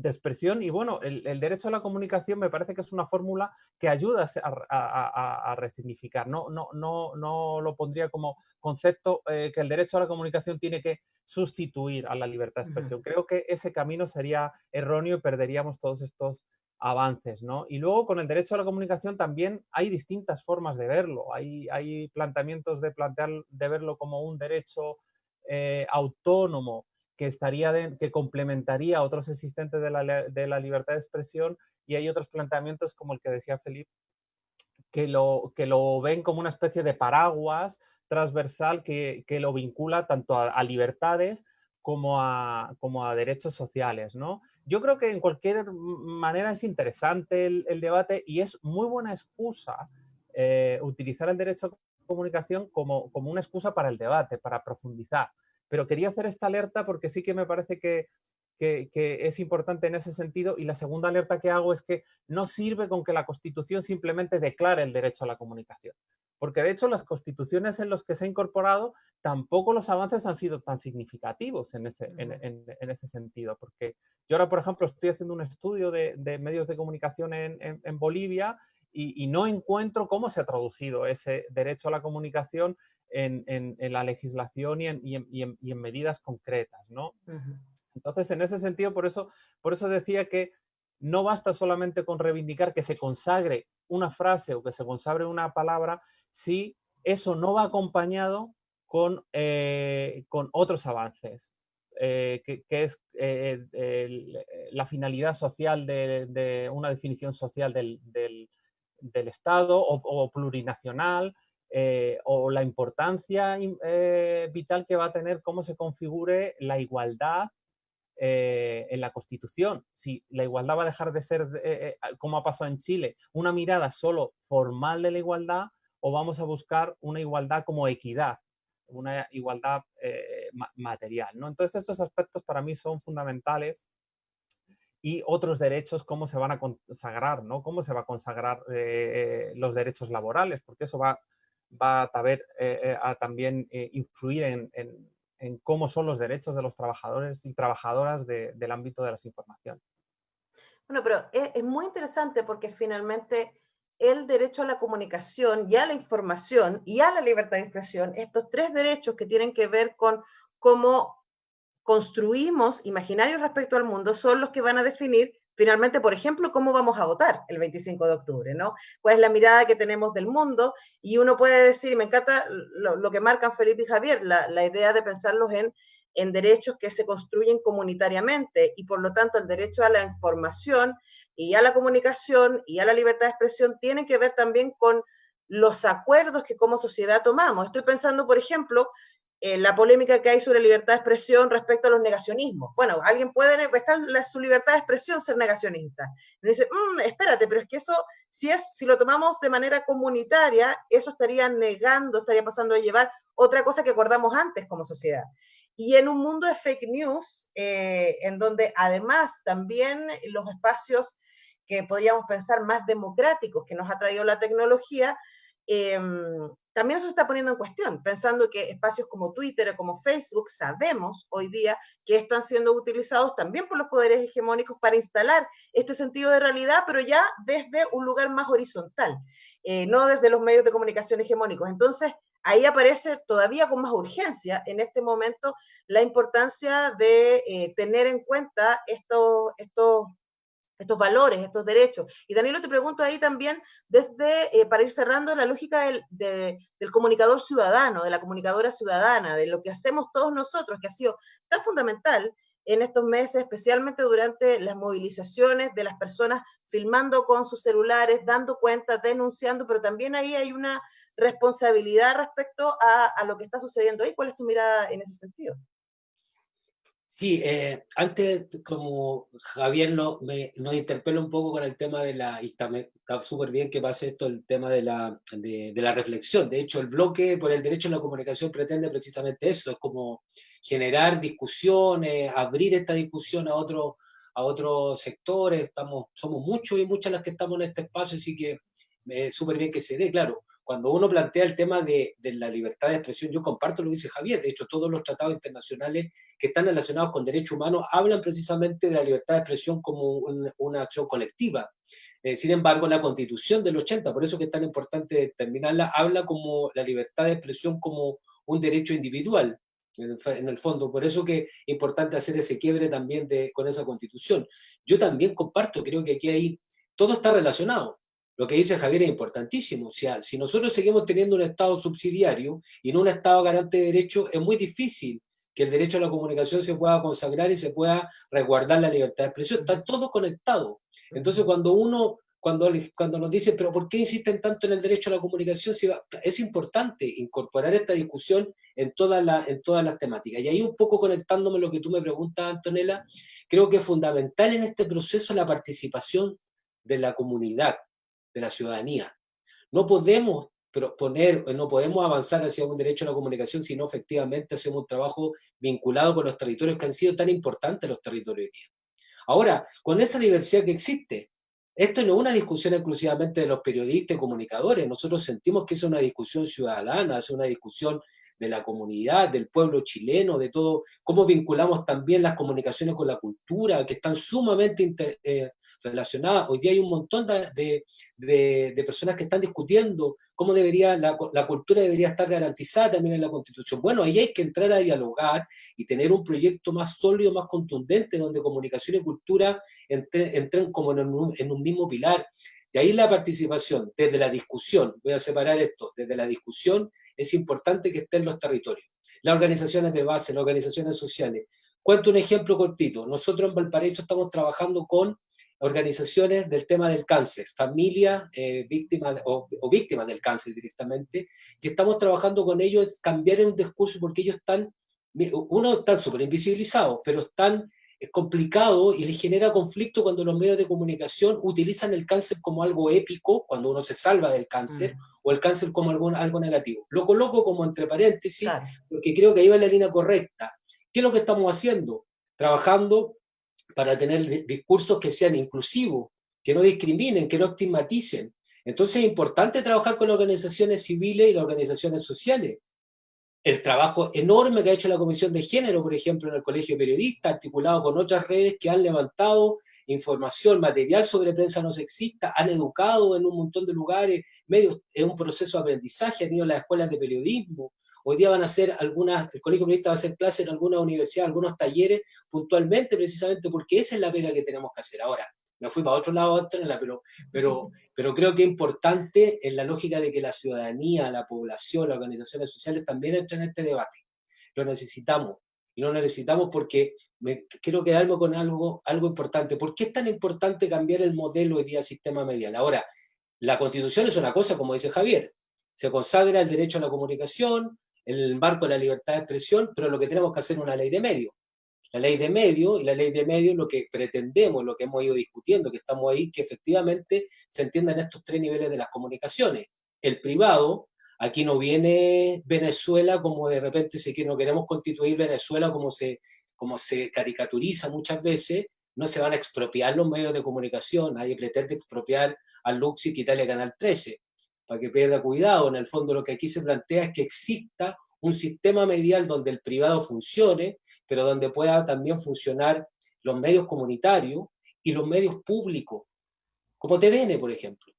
expresión y bueno, el derecho a la comunicación me parece que es una fórmula que ayuda a resignificar. No lo pondría como concepto que el derecho a la comunicación tiene que sustituir a la libertad de expresión. Creo que ese camino sería erróneo y perderíamos todos estos avances, ¿no? Y luego con el derecho a la comunicación también hay distintas formas de verlo. Hay planteamientos de verlo como un derecho autónomo que complementaría a otros existentes de la libertad de expresión, y hay otros planteamientos como el que decía Felipe, que lo ven como una especie de paraguas transversal que lo vincula tanto a libertades como a derechos sociales, ¿no? Yo creo que en cualquier manera es interesante el debate, y es muy buena excusa utilizar el derecho a comunicación como una excusa para el debate, para profundizar. Pero quería hacer esta alerta porque sí que me parece que es importante en ese sentido, y la segunda alerta que hago es que no sirve con que la Constitución simplemente declare el derecho a la comunicación, porque de hecho las constituciones en las que se ha incorporado tampoco los avances han sido tan significativos en ese sentido, porque yo ahora, por ejemplo, estoy haciendo un estudio de medios de comunicación en Bolivia, y no encuentro cómo se ha traducido ese derecho a la comunicación en la legislación y en medidas concretas, ¿no? Ujú. Entonces, en ese sentido, por eso decía que no basta solamente con reivindicar que se consagre una frase o que se consagre una palabra, si eso no va acompañado con otros avances, que es la finalidad social de una definición social del Estado o plurinacional, o la importancia vital que va a tener cómo se configure la igualdad en la Constitución. Si la igualdad va a dejar de ser, como ha pasado en Chile, una mirada solo formal de la igualdad, o vamos a buscar una igualdad como equidad, una igualdad material, ¿no? Entonces, estos aspectos para mí son fundamentales, y otros derechos, cómo se van a consagrar, ¿no? Cómo se va a consagrar los derechos laborales, porque eso va a también influir en cómo son los derechos de los trabajadores y trabajadoras del ámbito de las informaciones. Bueno, pero es muy interesante porque finalmente el derecho a la comunicación y a la información y a la libertad de expresión, estos tres derechos que tienen que ver con cómo construimos imaginarios respecto al mundo, son los que van a definir finalmente, por ejemplo, cómo vamos a votar el 25 de octubre, ¿no? Cuál es la mirada que tenemos del mundo, y uno puede decir, y me encanta lo que marcan Felipe y Javier, la idea de pensarlos en derechos que se construyen comunitariamente, y por lo tanto el derecho a la información y a la comunicación y a la libertad de expresión tienen que ver también con los acuerdos que como sociedad tomamos. Estoy pensando, por ejemplo, la polémica que hay sobre libertad de expresión respecto a los negacionismos. Bueno, alguien puede estar su libertad de expresión ser negacionista. Y dice, espérate, pero es que eso, si lo tomamos de manera comunitaria, eso estaría negando, estaría pasando a llevar otra cosa que acordamos antes como sociedad. Y en un mundo de fake news, en donde además también los espacios que podríamos pensar más democráticos que nos ha traído la tecnología, también eso se está poniendo en cuestión, pensando que espacios como Twitter o como Facebook sabemos hoy día que están siendo utilizados también por los poderes hegemónicos para instalar este sentido de realidad, pero ya desde un lugar más horizontal, no desde los medios de comunicación hegemónicos. Entonces, ahí aparece todavía con más urgencia en este momento la importancia de tener en cuenta estos valores, estos derechos. Y Danilo, te pregunto ahí también, para ir cerrando, la lógica del comunicador ciudadano, de la comunicadora ciudadana, de lo que hacemos todos nosotros, que ha sido tan fundamental en estos meses, especialmente durante las movilizaciones de las personas filmando con sus celulares, dando cuenta, denunciando, pero también ahí hay una responsabilidad respecto a lo que está sucediendo ahí. ¿Cuál es tu mirada en ese sentido? Sí, antes, como Javier nos interpela un poco con el tema y está súper bien que pase esto, el tema de la reflexión. De hecho, el bloque por el derecho a la comunicación pretende precisamente eso, es como generar discusiones, abrir esta discusión a otros sectores. Somos muchos y muchas las que estamos en este espacio, así que súper bien que se dé, claro. Cuando uno plantea el tema de la libertad de expresión, yo comparto lo que dice Javier. De hecho, todos los tratados internacionales que están relacionados con derechos humanos hablan precisamente de la libertad de expresión como una acción colectiva. Sin embargo, la Constitución del 80, por eso que es tan importante determinarla, habla como la libertad de expresión como un derecho individual, en el fondo. Por eso que es importante hacer ese quiebre también con esa Constitución. Yo también comparto, creo que aquí hay todo está relacionado. Lo que dice Javier es importantísimo. O sea, si nosotros seguimos teniendo un Estado subsidiario y no un Estado garante de derechos, es muy difícil que el derecho a la comunicación se pueda consagrar y se pueda resguardar la libertad de expresión. Está todo conectado. Entonces, cuando nos dicen, pero ¿por qué insisten tanto en el derecho a la comunicación? Es importante incorporar esta discusión en todas las temáticas. Y ahí un poco conectándome a lo que tú me preguntas, Antonella, creo que es fundamental en este proceso la participación de la comunidad, de la ciudadanía. No podemos no podemos avanzar hacia un derecho a la comunicación si no efectivamente hacemos un trabajo vinculado con los territorios que han sido tan importantes los territorios hoy día. Ahora, con esa diversidad que existe, esto no es una discusión exclusivamente de los periodistas y comunicadores, nosotros sentimos que es una discusión ciudadana, es una discusión de la comunidad, del pueblo chileno, de todo, cómo vinculamos también las comunicaciones con la cultura, que están sumamente relacionadas. Hoy día hay un montón de personas que están discutiendo cómo la cultura debería estar garantizada también en la Constitución. Bueno, ahí hay que entrar a dialogar y tener un proyecto más sólido, más contundente, donde comunicación y cultura entren como en un mismo pilar. De ahí la participación, desde la discusión, voy a separar esto, desde la discusión es importante que estén los territorios, las organizaciones de base, las organizaciones sociales. Cuento un ejemplo cortito. Nosotros en Valparaíso estamos trabajando con organizaciones del tema del cáncer, familias víctimas o víctimas del cáncer directamente, y estamos trabajando con ellos cambiar un discurso porque ellos están súper invisibilizados, pero están complicado y les genera conflicto cuando los medios de comunicación utilizan el cáncer como algo épico, cuando uno se salva del cáncer, o el cáncer como algo negativo. Lo coloco como entre paréntesis, claro, porque creo que ahí va en la línea correcta. ¿Qué es lo que estamos haciendo? Trabajando para tener discursos que sean inclusivos, que no discriminen, que no estigmaticen. Entonces es importante trabajar con las organizaciones civiles y las organizaciones sociales. El trabajo enorme que ha hecho la Comisión de Género, por ejemplo, en el Colegio de Periodistas, articulado con otras redes que han levantado información, material sobre prensa no sexista, han educado en un montón de lugares, medios, en un proceso de aprendizaje, han ido a las escuelas de periodismo. Hoy día van a hacer el Colegio de Periodistas va a hacer clases en algunas universidades, algunos talleres, puntualmente, precisamente porque esa es la pega que tenemos que hacer ahora. Me fui para otro lado, Antonella, pero creo que es importante en la lógica de que la ciudadanía, la población, las organizaciones sociales también entren en este debate. Lo necesitamos. Y lo necesitamos porque quiero quedarme con algo importante. ¿Por qué es tan importante cambiar el modelo hoy día del sistema medial? Ahora, la Constitución es una cosa, como dice Javier. Se consagra el derecho a la comunicación, el marco de la libertad de expresión, pero lo que tenemos que hacer es una ley de medios. La ley de medios, y la ley de medios lo que pretendemos, lo que hemos ido discutiendo, que estamos ahí, que efectivamente se entiendan estos tres niveles de las comunicaciones. El privado, aquí no viene Venezuela como de repente no queremos constituir Venezuela como se caricaturiza muchas veces, no se van a expropiar los medios de comunicación, nadie pretende expropiar a Lux y quitarle Canal 13, para que pierda cuidado. En el fondo lo que aquí se plantea es que exista un sistema medial donde el privado funcione, pero donde pueda también funcionar los medios comunitarios y los medios públicos, como TVN, por ejemplo.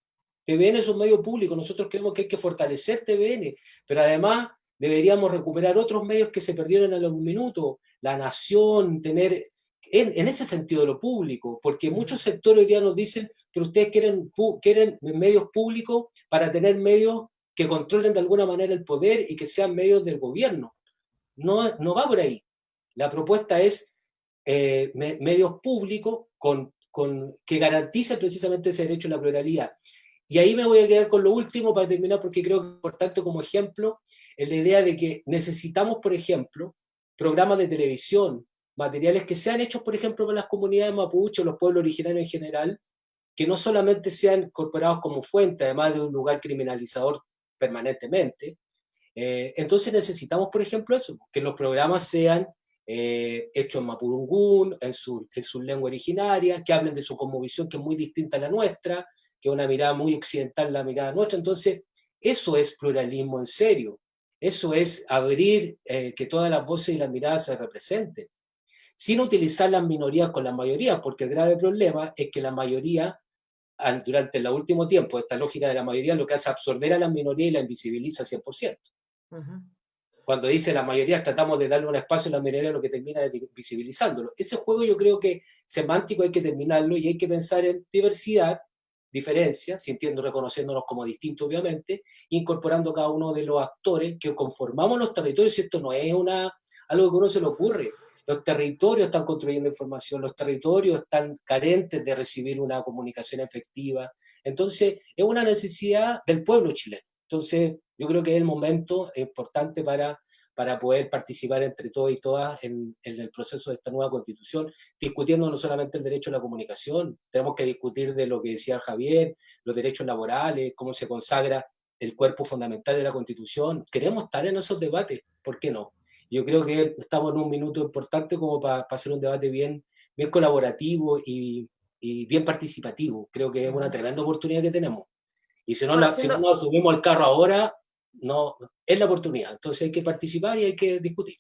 TVN es un medio público, nosotros creemos que hay que fortalecer TVN, pero además deberíamos recuperar otros medios que se perdieron en algún minuto, La Nación, tener, en ese sentido de lo público, porque muchos sectores hoy día nos dicen que ustedes quieren medios públicos para tener medios que controlen de alguna manera el poder y que sean medios del gobierno. No va por ahí. La propuesta es medios públicos que garanticen precisamente ese derecho a la pluralidad. Y ahí me voy a quedar con lo último para terminar, porque creo que es importante como ejemplo, es la idea de que necesitamos, por ejemplo, programas de televisión, materiales que sean hechos, por ejemplo, para las comunidades mapuche o los pueblos originarios en general, que no solamente sean incorporados como fuente, además de un lugar criminalizador permanentemente. Entonces necesitamos, por ejemplo, eso, que los programas sean hechos en mapudungún, en su lengua originaria, que hablen de su cosmovisión, que es muy distinta a la nuestra, que es una mirada muy occidental la mirada nuestra. Entonces, eso es pluralismo en serio. Eso es abrir que todas las voces y las miradas se representen, sin utilizar las minorías con las mayorías, porque el grave problema es que la mayoría, durante el último tiempo, esta lógica de la mayoría lo que hace es absorber a las minorías y la invisibiliza 100%. Cuando dice la mayoría tratamos de darle un espacio a la minoría, lo que termina visibilizándolo. Ese juego yo creo que semántico hay que terminarlo y hay que pensar en diversidad, diferencias, sintiendo, reconociéndonos como distintos, obviamente, incorporando cada uno de los actores que conformamos los territorios. Y esto no es algo que a uno se le ocurre. Los territorios están construyendo información, los territorios están carentes de recibir una comunicación efectiva. Entonces, es una necesidad del pueblo chileno. Entonces, yo creo que es el momento importante para poder participar entre todos y todas en el proceso de esta nueva constitución, discutiendo no solamente el derecho a la comunicación, tenemos que discutir de lo que decía Javier, los derechos laborales, cómo se consagra el cuerpo fundamental de la constitución. Queremos estar en esos debates, ¿por qué no? Yo creo que estamos en un minuto importante como para hacer un debate bien colaborativo y bien participativo. Creo que es una tremenda oportunidad que tenemos. Y si no, Bueno, si no nos subimos al carro ahora, no es la oportunidad. Entonces hay que participar y hay que discutir.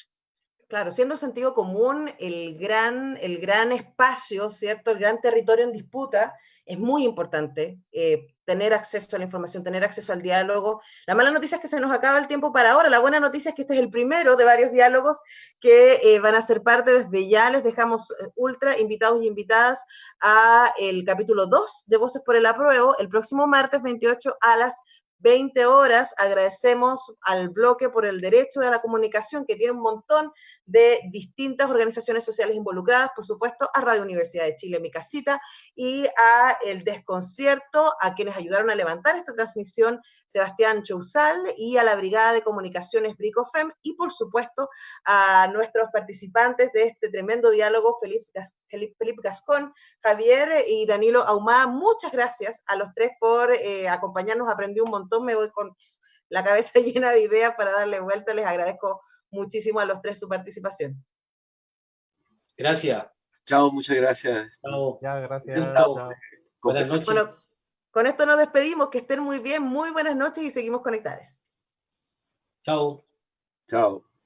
Claro, siendo sentido común el gran espacio, ¿cierto? El gran territorio en disputa, es muy importante tener acceso a la información, tener acceso al diálogo. La mala noticia es que se nos acaba el tiempo para ahora. La buena noticia es que este es el primero de varios diálogos que van a ser parte desde ya. Les dejamos ultra invitados y invitadas a el capítulo 2 de Voces por el Apruebo, el próximo martes 28 a las 20 horas. Agradecemos al bloque por el derecho de la comunicación, que tiene un montón de distintas organizaciones sociales involucradas, por supuesto, a Radio Universidad de Chile, mi casita, y a El Desconcierto, a quienes ayudaron a levantar esta transmisión, Sebastián Chouzal, y a la Brigada de Comunicaciones Bricofem, y por supuesto a nuestros participantes de este tremendo diálogo, Felipe Gascón, Javier y Danilo Ahumada. Muchas gracias a los tres por acompañarnos, aprendí un montón, me voy con la cabeza llena de ideas para darle vuelta. Les agradezco muchísimo a los tres su participación. Gracias. Chao, muchas gracias. Chao. Ya, gracias. Chao. Buenas noches. Bueno, con esto nos despedimos, que estén muy bien, muy buenas noches y seguimos conectados. Chao. Chao.